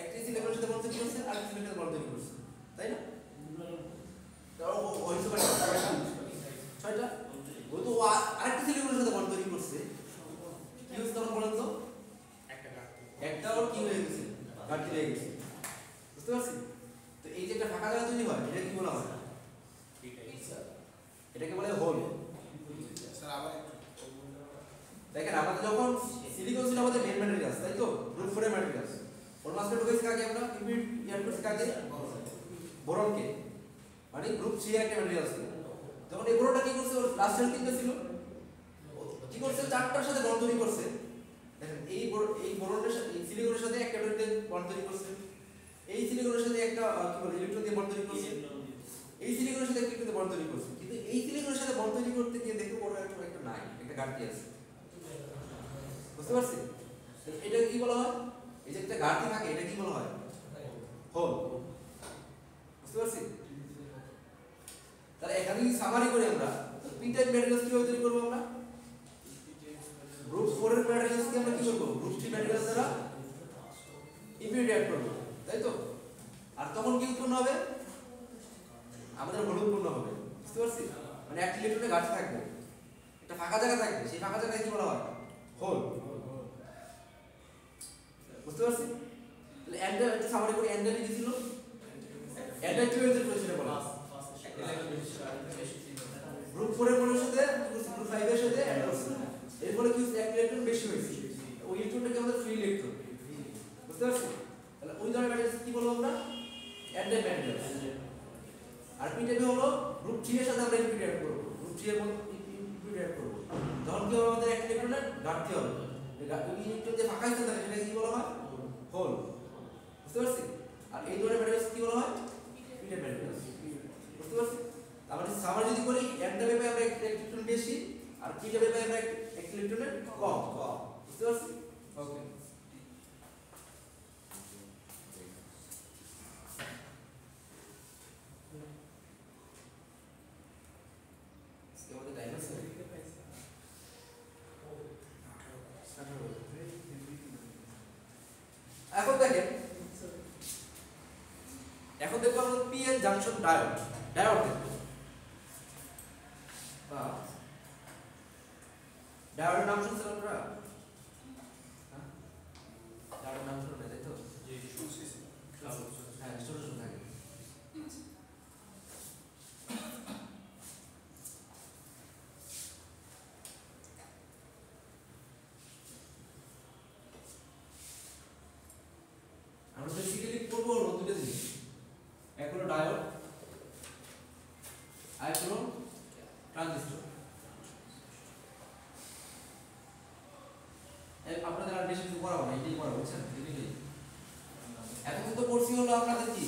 S1: একটা সিলিকনের সাথে বন্ধন তৈরি করছে আর একটা সিলিকনের সাথে বন্ধন তৈরি করছে তাই না তাও ওই হিসেবে ছয়টা ও তো আরেকটা সিলিকনের সাথে বন্ধন তৈরি করছে কি হচ্ছে তখন বলেন তো একটা ওর কি হয়ে গেছে ঘাটতি হয়ে গেছে বুঝতে পারছি তো এই যে একটা ফাঁকা জায়গা তৈরি হয় এটা কি বলা হয় এটাকে বলে হোল
S3: স্যার আবার
S1: দেখেন আমাদের যখন সিলিকন ছিল আমাদের মেইন ম্যাটেরিয়ালস তাই তো গ্রুপ 4 এর ম্যাটেরিয়ালস ওর মাঝখানে ঢুকেছে কাকে আমরা ইমিডিয়েট ইয়ার করছি কাকে বোরনকে মানে গ্রুপ 3 এর একটা ম্যাটেরিয়ালস তখন এই বোরনটা কি করছে ওর লাস্টের তিনটা ছিল কি করছে চারটার সাথে বন্ধন তৈরি করছে দেখেন এই বোরনের সাথে এই সিলিকনের সাথে একটা বন্ধন তৈরি করছে এই সিলিকনের সাথে একটা কি বলে ইলেকট্রন দিয়ে বন্ধন তৈরি করছে এই সিলিকনের সাথে একটা ইলেকট্রন দিয়ে বন্ধন তৈরি করছে কিন্তু এই সিলিকনের সাথে বন্ধ তৈরি করতে গিয়ে দেখতে বড় একটা নাই, একটা ঘাটতি আছে। বুঝতে পারছি? এটা কি বলা হয়? এই যে একটা ঘাটতি থাকে এটা কি বলা হয়? হোল। বুঝতে পারছি? তাহলে এখানে যদি সামারি করি আমরা পি টাইপ ম্যাটেরিয়ালস কিভাবে তৈরি করব আমরা? গ্রুপ 4 এর ম্যাটেরিয়ালস কি আমরা কি করব? গ্রুপ 3 ম্যাটেরিয়ালস দ্বারা ইম্পিউরিটি অ্যাড করব, তাই তো? আর তখন কি উৎপন্ন হবে? আমাদের হোল উৎপন্ন হবে। বুঝতে পারছি? মানে একটা ইলেকট্রনে ঘাটতি থাকবে, একটা ফাঁকা জায়গা থাকবে, সেই ফাঁকা জায়গায় কি বলা হয়? হোল। বুঝতে পারছি? তাহলে এন্ডার একটা সামারি করি, এন্ডার কি ছিল? এন্ডার কি হয়েছে সেটা বলা। গ্রুপ 4 এর মনের সাথে গ্রুপ 5 এর সাথে অ্যাড করছে, এর ফলে কি এক ইলেকট্রন বেশি হয়েছে, ওই ইলেকট্রনটাকে আমাদের ফ্রি ইলেকট্রন। বুঝতে পারছি? তাহলে ওই ধরনের ম্যাটেরিয়ালস কি বলবো আমরা? Added materials. আর পি টাইপে হলো গ্রুপ 3 এর সাথে আমরা ইম্পিউরিটি অ্যাড করব, গ্রুপ 3 এর মধ্যে ইম্পিউরিটি অ্যাড করব, তখন কি হবে? আমাদের এক ইলেকট্রনের ঘাটতি হবে, এই ইলেকট্রন যে ফাঁকা স্থান থাকে সেটাকে কি বলা হয়? হোল। বুঝতে পারছি? আর এই ধরনের ম্যাটেরিয়ালস কি বলা হয়? P type materials. বুঝতে পারছি? আমরা সামারি যদি করি এন টাইপে পাই আমরা একটা ইলেকট্রন বেশি, আর পি টাইপে পাই আমরা একটা ইলেকট্রনের কম। বুঝতে পারছি? ওকে। এখন দেখেন, এখন দেখবো আমরা পিএন জাংশন ডায়োড। ডায়োড দেখবো, ডায়োডের নাম শুনছেন আপনারা? ডায়োডের নাম শুনে তাই তো? হ্যাঁ, ছোট ছোট থাকে। আমরা বেসিক্যালি করব হলো দুটো জিনিস, এক হলো ডায়োড, আর এক হলো ট্রানজিস্টর। আপনাদের আর বেশি কিছু করাবো না, এটাই করা, বুঝছেন? এতক্ষণ তো পড়ছি হলো আপনাদের কি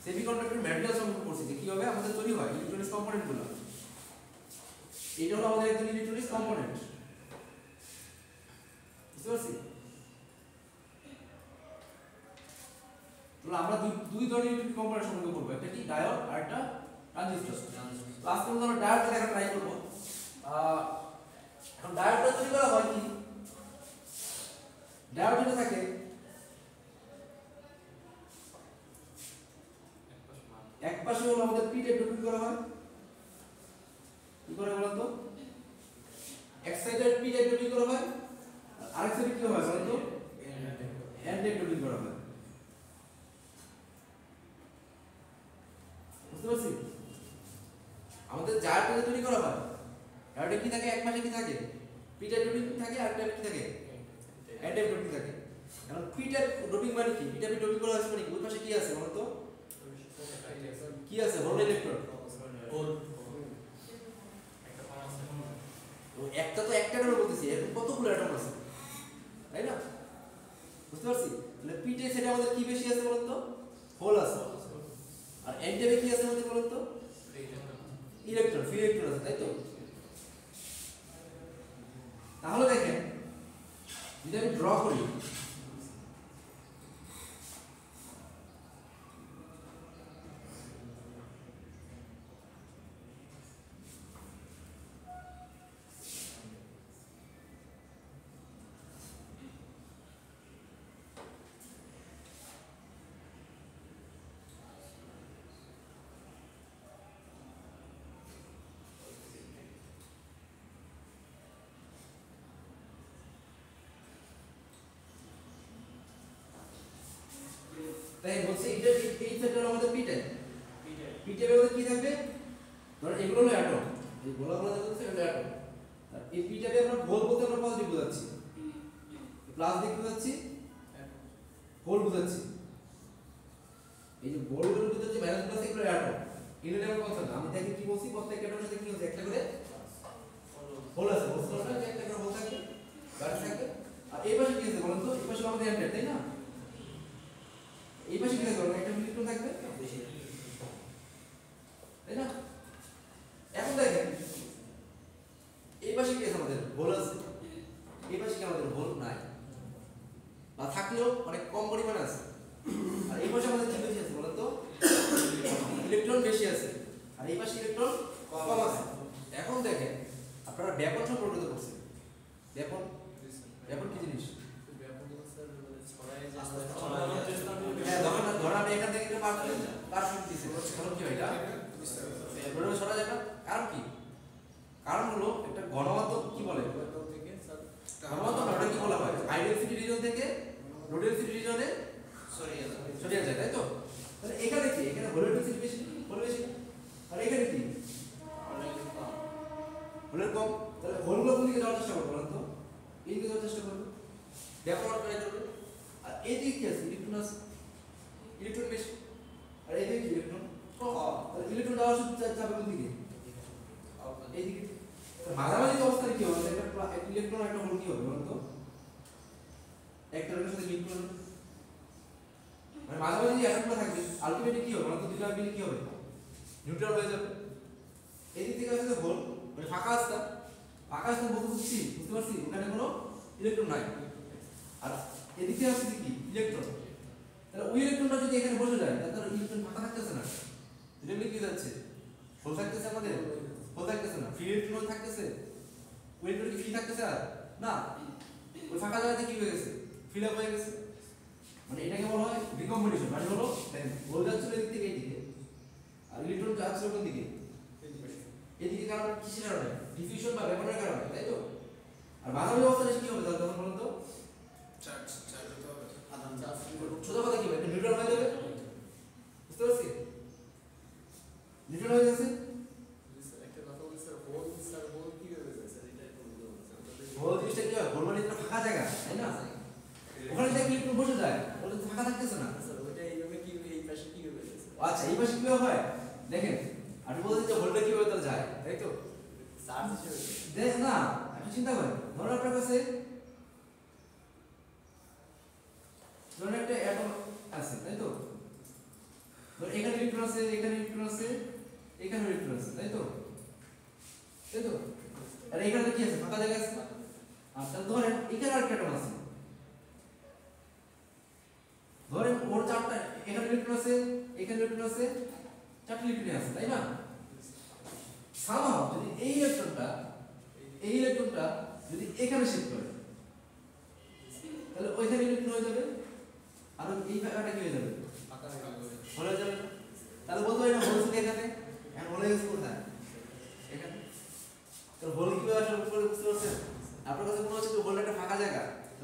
S1: সেমিকন্ডাক্টর ম্যাটেরিয়াল সম্পর্কে পড়ছি, যে কিভাবে আমাদের তৈরি হয় ইলেকট্রনিক্স কম্পোনেন্ট গুলো। এটা হলো আমাদের একদম ইলেকট্রনিক্স কম্পোনেন্ট। বুঝতে পারছি? তাহলে আমরা দুই ধরনের ইলেকট্রনিক কম্পোনেন্ট সম্পর্কে পড়বো, একটা কি ডায়োড আর একটা ট্রানজিস্টর। তো আজকে আমরা ডায়োডটা দেখা ট্রাই করব। এখন ডায়োডটা তৈরি করা হয় কি? ডায়োড যেটা থাকে এক পাশে হলো আমাদের পি টাইপ ডোপিং করা হয়, কি করে বলেন তো? এক সাইডে পি টাইপ ডোপিং করা হয়, আর আরেক সাইডে কি হয় বলেন তো? এন টাইপ ডোপিং করা হয়। বুঝতে পারছি? আমাদের ডায়োডটা তৈরি করা হয়, ডায়োডে কি থাকে? এক পাশে কি থাকে? পি টাইপ ডোপিং থাকে, আর একটা কি থাকে? এন টাইপ ডোপিং থাকে। এখন পি টাইপ ডোপিং মানে কি? পি টাইপ ডোপিং করা হচ্ছে মানে কি? ওই পাশে কি আছে বলেন তো? কি আছে? Hole electron. হোল। একটা তো একটা করে বলতেছি, এরকম কতগুলো অ্যাটম আছে, তাই না? বুঝতে পারছি? তাহলে পি টাইপ সেটা আমাদের কি বেশি আছে বলেন তো? হোল আছে। আর এন টাইপে কি আছে আমাদের বলেন তো? ইলেকট্রন, ফ্রি ইলেকট্রন আছে, তাই তো? তাহলে দেখেন, যদি আমি ড্র করি, তাই বলছি এটা এই সেটটা আমাদের পি টাইপ। পি টাইপের মধ্যে কি থাকবে? ধরুন এগুলো হলো অ্যাটম, এই গোলাগুলো দেখতেছেন এটা অ্যাটম। আর এই পি টাইপে আমরা হোল বলতে আমরা পজিটিভ বোঝাচ্ছি, প্লাস দিক বোঝাচ্ছি, হোল বোঝাচ্ছি। এই যে হোলগুলো বোঝাচ্ছি মাইনাস প্লাস, এগুলো অ্যাটম। ইলেকট্রন কনস্ট্যান্ট আমি দেখি কি বলছি, প্রত্যেকটা অ্যাটমের সাথে কি হচ্ছে? একটা করে হোল আছে, বুঝতে পারছেন? যে একটা করে হোল থাকবে, গাড়ি থাকবে। আর এই পাশে কি আছে বলেন তো? এই পাশে আমাদের এন্টার, তাই না? এই পাশে কি থাকবে? একটা ইলেকট্রন থাকবে, তাই না? এখন দেখেন বেশি ইলেকট্রন কম আছে। এখন দেখেন আপনারা ব্যাপন সম্পর্কে তো করছেন। ব্যাপন কি জিনিস? হ্যাঁ, ধরেন আমি এখান থেকে একটা পার শুট দিছি, তখন কি হয় এটা রোডে সরা যাবে না। কারণ কি? কারণ হলো একটা ঘনমাধ্যম কি বলে, ঘনমাধ্যম ওটা কি বলা হয়, হাই ডেনসিটি রিজন থেকে লো ডেনসিটি রিজনে সরিয়ে যায়, তাই তো? তাহলে এখানে কি, এখানে হোলের ডেনসিটি বেশি, হোল বেশি, আর এখানে কি হোলের কম। তাহলে হোলগুলো কোন দিকে যাওয়ার চেষ্টা করবো বলেন তো? এই দিকে যাওয়ার চেষ্টা করবো, ব্যাকওয়ার্ড ট্রাই করবে। আর এই দিকে কি আছে, ইলেকট্রন আছে, ইলেকট্রন বেশি, আর এই দিকে কি ইলেকট্রন কম। তাহলে ইলেকট্রন যাওয়ার যাবে কোন দিকে, এই দিকে। মাঝামাঝি অবস্থায় কি হবে, একটা ইলেকট্রন একটা হোল কি হবে বলেন তো, একটা হোলের সাথে মিট করবে, মানে মাঝামাঝি যে অ্যাটমটা থাকবে আলটিমেটলি কি হবে বলেন তো, দুটো মিলে কি হবে, নিউট্রাল হয়ে যাবে। এই দিক থেকে আছে হোল, মানে ফাঁকা রাস্তা বুঝতে পারছি, ওখানে কোনো ইলেকট্রন নাই। আর এদিকে আছে কি ইলেকট্রন, তাহলে ওই ইলেকট্রনটা যদি এখানে বসে যায় তাহলে ইলেকট্রন ফাঁকা থাকতেছে না, এটা কি যাচ্ছে, হোল থাকতেছে, আমাদের হোল থাকতেছে না, ফ্রি ইলেকট্রন থাকতেছে, ওই ইলেকট্রন কি ফ্রি থাকতেছে আর না, ওই ফাঁকা জায়গাতে কি হয়ে গেছে, ফিল আপ হয়ে গেছে। মানে এটাকে বলা হয় রিকম্বিনেশন। মানে হলো দেখেন হোল যাচ্ছে এদিক থেকে এইদিকে, আর ইলেকট্রন যাচ্ছে কোন দিকে, এদিকে। কারণ কিসের কারণে, ডিফিউশন বা ভ্যাপরের কারণে, তাই তো? আর মাঝামাঝি অবস্থায় কি হবে তাহলে তখন বলুন তো,
S3: চার্জ হতে হবে।
S1: ছোট কথা কি হবে, একটা নিউট্রাল হয়ে যাবে, বুঝতে পারছি, নিউট্রাল হয়ে যাচ্ছে। হোল জিনিসটা কি হয়, হোল মানে একটা ফাঁকা জায়গা, তাই না? ওখানে যদি ইলেকট্রন বসে যায় ওটা তো ফাঁকা থাকতেছে না। আচ্ছা, এই পাশে কিভাবে হয় দেখেন, আপনি বলছেন যে হোলটা কিভাবে তাহলে যায়, তাই তো? দেখ না, আপনি চিন্তা করেন, ধরুন আপনার কাছে ধরুন একটা অ্যাটম আছে, তাই তো? ধরুন এখানে ইলেকট্রন আছে, এখানে ইলেকট্রন আছে, এখানে ইলেকট্রন আছে, তাই তো? তাই তো? আর এখানে কি আছে, ফাঁকা জায়গা আছে। আচ্ছা ধরেন এখানে আরেকটা অ্যাটম আছে, ধরেন ওর চারটা, এখানে ইলেকট্রন আছে, এখানে ইলেকট্রন আছে, চারটি ইলেকট্রন আছে, তাই না? সামহাও যদি এই ইলেকট্রনটা যদি এখানে শিফট করে তাহলে ওইখানে ইলেকট্রন হয়ে যাবে, আর এই ফাঁকাটা কি হয়ে যাবে, হয়ে যাবে। তাহলে বলতে পারি না হোল ছিল এখানে, এখন হলে গেছে কোথায়, এখানে। তাহলে হোল কিভাবে আসলে উপরে, বুঝতে পারছেন? আপনার কাছে মনে হচ্ছে যে হোলটা একটা ফাঁকা জায়গা,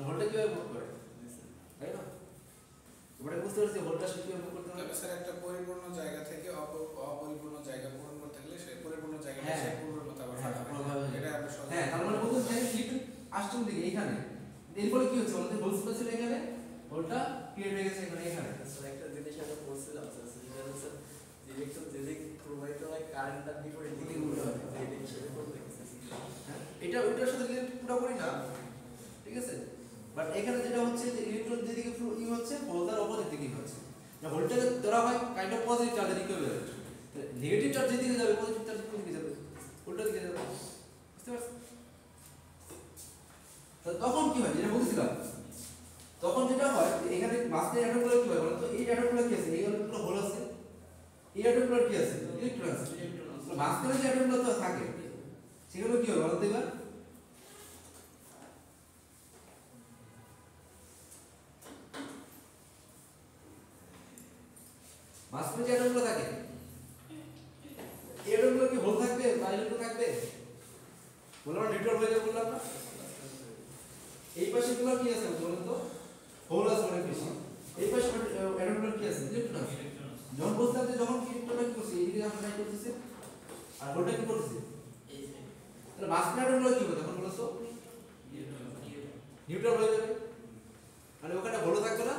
S1: হোলটা কিভাবে মুভ করে, তাই না? ওটা বুঝতে পারছি হোলটা আসলে কিভাবে মুভ করতে হবে।
S3: স্যার একটা পরিপূর্ণ জায়গা থেকে অপরিপূর্ণ জায়গা পূরণ করতে গেলে সেই পরিপূর্ণ জায়গাটা
S1: হ্যাঁ।
S3: সেই পূর্ণ মতো আবার
S1: হ্যাঁ,
S3: ফাঁকা
S1: পুরোভাবে
S3: হয়।
S1: হয়ে
S3: এটা
S1: যায়।
S3: আমরা সহজে
S1: হ্যাঁ, তার মানে বলতে চাই ইলেকট্রন আসছে কোন দিকে, এইখানে। এরপরে কি হচ্ছে, আমাদের হোল স্পেস ছিল এখানে, হোলটা ক্রিয়েট হয়ে গেছে এখানে, এখানে।
S2: একটা জিনিস আমি বলছিলাম স্যার, যেটা হচ্ছে ইলেকট্রন যেদিকে প্রবাহিত হয় কারেন্টটা বিপরীত দিকে উল্টো হয়, এই হিসেবে করতে গেছে।
S1: হ্যাঁ, এটা ওইটার সাথে রিলেট পুরোপুরি না, ঠিক আছে? বাট এখানে যেটা হচ্ছে যে ইলেকট্রন যেদিকে ই হচ্ছে, হোল তার অপোজিট দিকে হচ্ছে। না, হোলটাকে ধরা হয় কাইন্ড অফ পজিটিভ চার্জের ইকুইভ্যালেন্ট। নেগেটিভ চার্জ যেদিকে যাবে, পজিটিভ চার্জ কোন দিকে যাবে, উল্টো দিকে যাবে, বুঝতে পারছেন? তখন কি হয়, যেটা বলছিলাম, তখন যেটা হয় যে এখানে মাঝখানে অ্যাটমগুলো কি হয় বলতো, এই অ্যাটমগুলো কি আছে, এই অ্যাটমগুলো হোল আছে, এই অ্যাটমগুলো কি আছে, ইলেকট্রন আছে। মাঝখানে যে অ্যাটমগুলো তো থাকে সেগুলো কি হয় বলতো এবার, মাঝখানে যে অ্যাটমগুলো থাকে এই অ্যাটমগুলো কি হোল থাকবে বা ইলেকট্রন থাকবে, বললাম নিউট্রাল হয়ে যাবে বললাম না। এই পাশে গুলো কি আছে বলুন তো, হোল আছে অনেক বেশি, এই পাশে অ্যাটমগুলো কি আছে, ইলেকট্রন আছে। যখন বলতাম যে যখন ইলেকট্রনটা কি করছে, এইদিকে যখন ট্রাই করতেছে আর হোলটা কি করতেছে, তাহলে মাঝখানে অ্যাটমগুলো কি হবে তখন বলো তো, নিউট্রাল হয়ে যাবে। মানে ওখানে হোলও থাকবে না,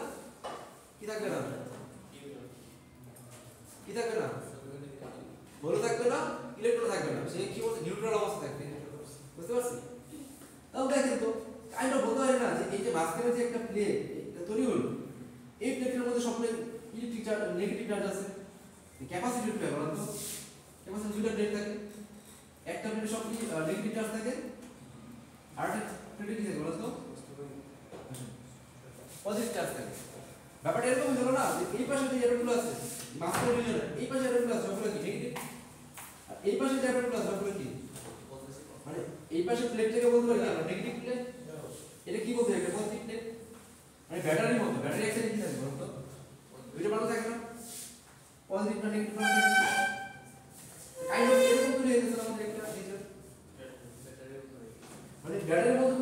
S1: কি থাকবে না, কি থাকবে না, হোলও থাকবে না, ইলেকট্রন থাকবে না, সে কি বলতে নিউট্রাল অবস্থা থাকবে, বুঝতে পারছি? তাহলে দেখেন তো কাইন্ড অফ বলতে পারি না যে এই যে মাঝখানে যে একটা প্লেট তৈরি হলো, এই প্লেটের মধ্যে সবগুলো ইলেকট্রিক চার্জ, নেগেটিভ চার্জ আছে। ক্যাপাসিটি কি বলেন তো, ক্যাপাসিটি দুটো প্লেট থাকে, একটা প্লেটে সব নেগেটিভ চার্জ থাকে, আর একটা প্লেটে কি থাকে বলেন তো, পজিটিভ চার্জ থাকে। ব্যাপারটা এরকম হলো না যে এই পাশে যে এরগুলো আছে মাঝখানে রিজন, এই পাশে এরগুলো আছে সবগুলো কি নেগেটিভ, এই পাশে ট্যাপের প্লাস হবে কি মানে এই পাশে প্লেটটাকে বলতে পারি আমরা নেগেটিভ প্লেট এটা কি বলতে হয় এটা পজিটিভ প্লেট মানে ব্যাটারির মতো ব্যাটারি এক সাইডে কি থাকবে বলতো দুইটা প্রান্ত থাকে না পজিটিভ না নেগেটিভ প্রান্ত থাকে কাইন্ড অফ এরকম তৈরি হয়ে গেছে আমাদের একটা রিজন মানে ব্যাটারির মতো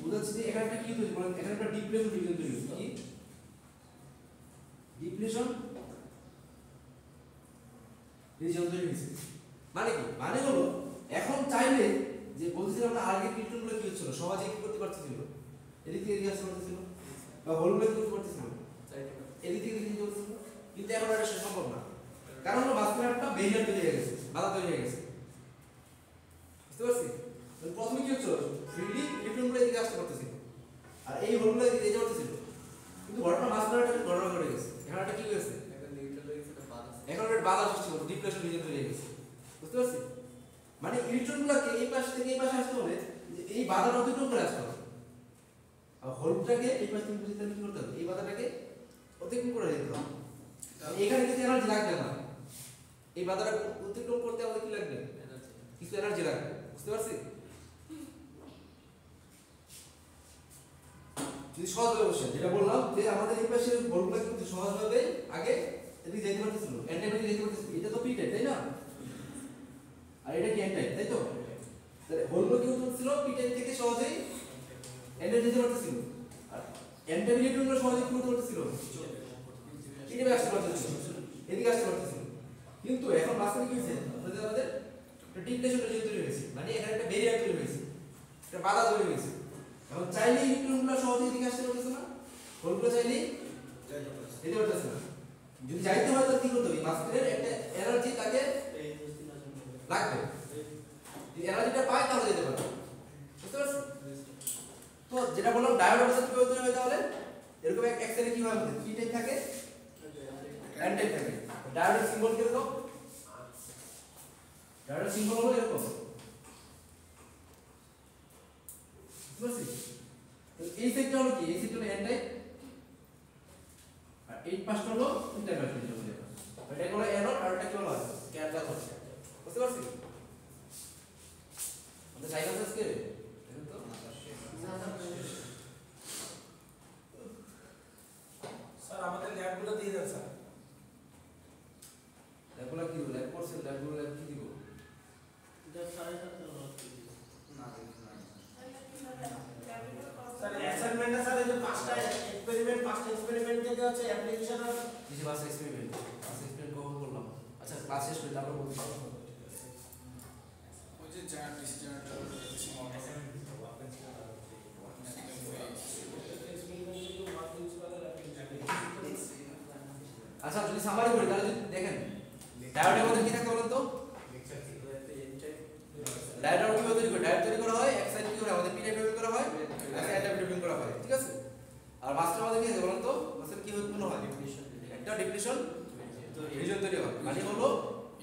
S1: বুঝাচ্ছি যে এখানে একটা কি তৈরি বলেন এখানে একটা ডিপ্লেশন রিজন তৈরি হচ্ছে কি ডিপ্লেশন রিজন তৈরি হয়েছে মানে কি মানে হলো এখন চাইলে যে বলছিলাম না আগে ইলেকট্রনগুলো কি হচ্ছিল সহজে কি করতে পারতেছিল এদিক থেকে এদিকে আসতে পারতেছিল বা হোলগুলো কি করতে পারতেছিল এদিক থেকে এদিকে চলতেছিল কিন্তু এখন এটা সম্ভব না কারণ হলো মাঝখানে একটা বেরিয়ার তৈরি হয়ে গেছে বাধা তৈরি হয়ে গেছে বুঝতে পারছি প্রথমে কি হচ্ছিল ফ্রিলি ইলেকট্রনগুলো এদিকে আসতে পারতেছিল আর এই হোলগুলো এদিকে যেতে পারতেছিল কিন্তু ঘটনা মাঝখানে একটা ঘটনা ঘটে গেছে এখানে একটা কি হয়েছে এখন একটা বাধা সৃষ্টি করছে ডিপ্রেশন রিজন তৈরি হয়ে গেছে বুঝতে পারছি মানে ইলেকট্রনগুলোকে এই পাশ থেকে এই পাশে আসতে হলে এই বাধাটা অতিক্রম করে আসতে হবে আর হোলটাকে এই পাশ থেকে বুঝতে কি করতে হবে এই বাধাটাকে অতিক্রম করে যেতে হবে এখানে কিছু এনার্জি লাগবে না এই বাধাটা অতিক্রম করতে আমাদের কি লাগবে কিছু এনার্জি লাগবে বুঝতে পারছি যদি সহজভাবে বসে যেটা বললাম যে আমাদের এই পাশে হোলগুলো কিন্তু সহজভাবে আগে এদিকে যেতে পারতেছিল এন্টাইপ যেতে পারতেছিল এটা তো পি টাইপ তাই না আর এটা কি এন টাইপ তাই তো তাহলে হোলগুলো কি হচ্ছিল পি টাইপ থেকে সহজেই এন টাইপ যেতে পারতেছিল আর এন টাইপ ইলেকট্রনগুলো সহজেই কি করতে পারতেছিল পি টাইপে আসতে পারতেছিল এদিকে আসতে পারতেছিল কিন্তু এখন মাঝখানে কি হয়েছে আমাদের একটা ডিপ্লেশন রিজন তৈরি হয়েছে মানে এখানে একটা ব্যারিয়ার তৈরি হয়েছে একটা বাধা তৈরি হয়েছে এখন চাইলে ইলেকট্রনগুলো সহজেই এদিকে আসতে পারতেছে না হোলগুলো চাইলেই যেতে পারতেছে না যদি যাইতে হয় তাহলে কি করতে হবে মাঝখানের একটা এনার্জি তাকে লাগবে যদি এনার্জিটা পায় তাহলে যেতে পারবে বুঝতে পারছো তো যেটা বললাম ডায়োড অবস্থা কি তৈরি হয় তাহলে এরকম এক সাইডে কি হয় পি টাইপ থাকে এন টাইপ থাকে ডায়োডের সিম্বল কি রকম ডায়োডের সিম্বল হলো এরকম বুঝতে এই সাইডটা হলো কি এই সাইডটা হলো এন টাইপ আর এই পাশটা হলো পি টাইপ আছে এটা হলো অ্যানোড আর এটা কি হলো ক্যাথোড বুঝতে পারছি আমাদের সাইকেল আজকে দেখুন তো
S3: স্যার আমাদের ল্যাবগুলো দিয়ে দেন স্যার
S1: ল্যাবগুলো কি ল্যাব করছেন ল্যাবগুলো ল্যাব কি দিব
S3: স্যার অ্যাসাইনমেন্টটা স্যার এই যে পাঁচটা এক্সপেরিমেন্ট থেকে হচ্ছে অ্যাপ্লিকেশন আর
S1: কিছু বাস এক্সপেরিমেন্ট কখন করলাম আচ্ছা ক্লাস শেষ করে তারপর বলছি
S3: ওই যে ডিসিশনটা
S1: আচ্ছা যদি সামারি করি তাহলে যদি দেখেন ডায়োডের মধ্যে কি থাকে বলেন তো ডায়োড কি তৈরি করে ডায়োড তৈরি করা হয় এক সাইড কি করে আমাদের পি টাইপ তৈরি করা হয় এক সাইড তৈরি করা হয় ঠিক আছে আর মাঝখানে আমাদের কি আছে বলেন তো মাঝখানে কি উৎপন্ন হয় একটা ডিপ্লেশন রিজন তৈরি হয় মানে হলো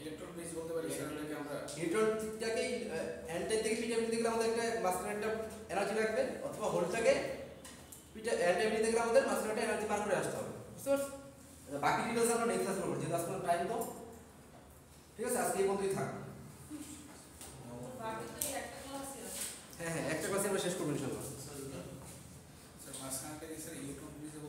S3: ইলেকট্রন বেস বলতে পারি সেটাকে আমরা
S1: ইলেকট্রনটাকে এন টাইপ থেকে পি টাইপ নিতে গেলে আমাদের একটা মাঝখানে একটা এনার্জি লাগবে অথবা হোলটাকে এন টাইপ নিতে গেলে আমাদের মাঝখানে একটা এনার্জি পার করে আসতে হবে বুঝতে পারছো বাকি ডিটেইলস আমরা নেক্সট ক্লাসে করব যেহেতু আজকে টাইম তো ঠিক আছে আজকে এই পর্যন্তই থাক
S4: বাকি তো একটা ক্লাসই আছে
S1: হ্যাঁ একটা ক্লাসে আমরা শেষ করব ইনশাআল্লাহ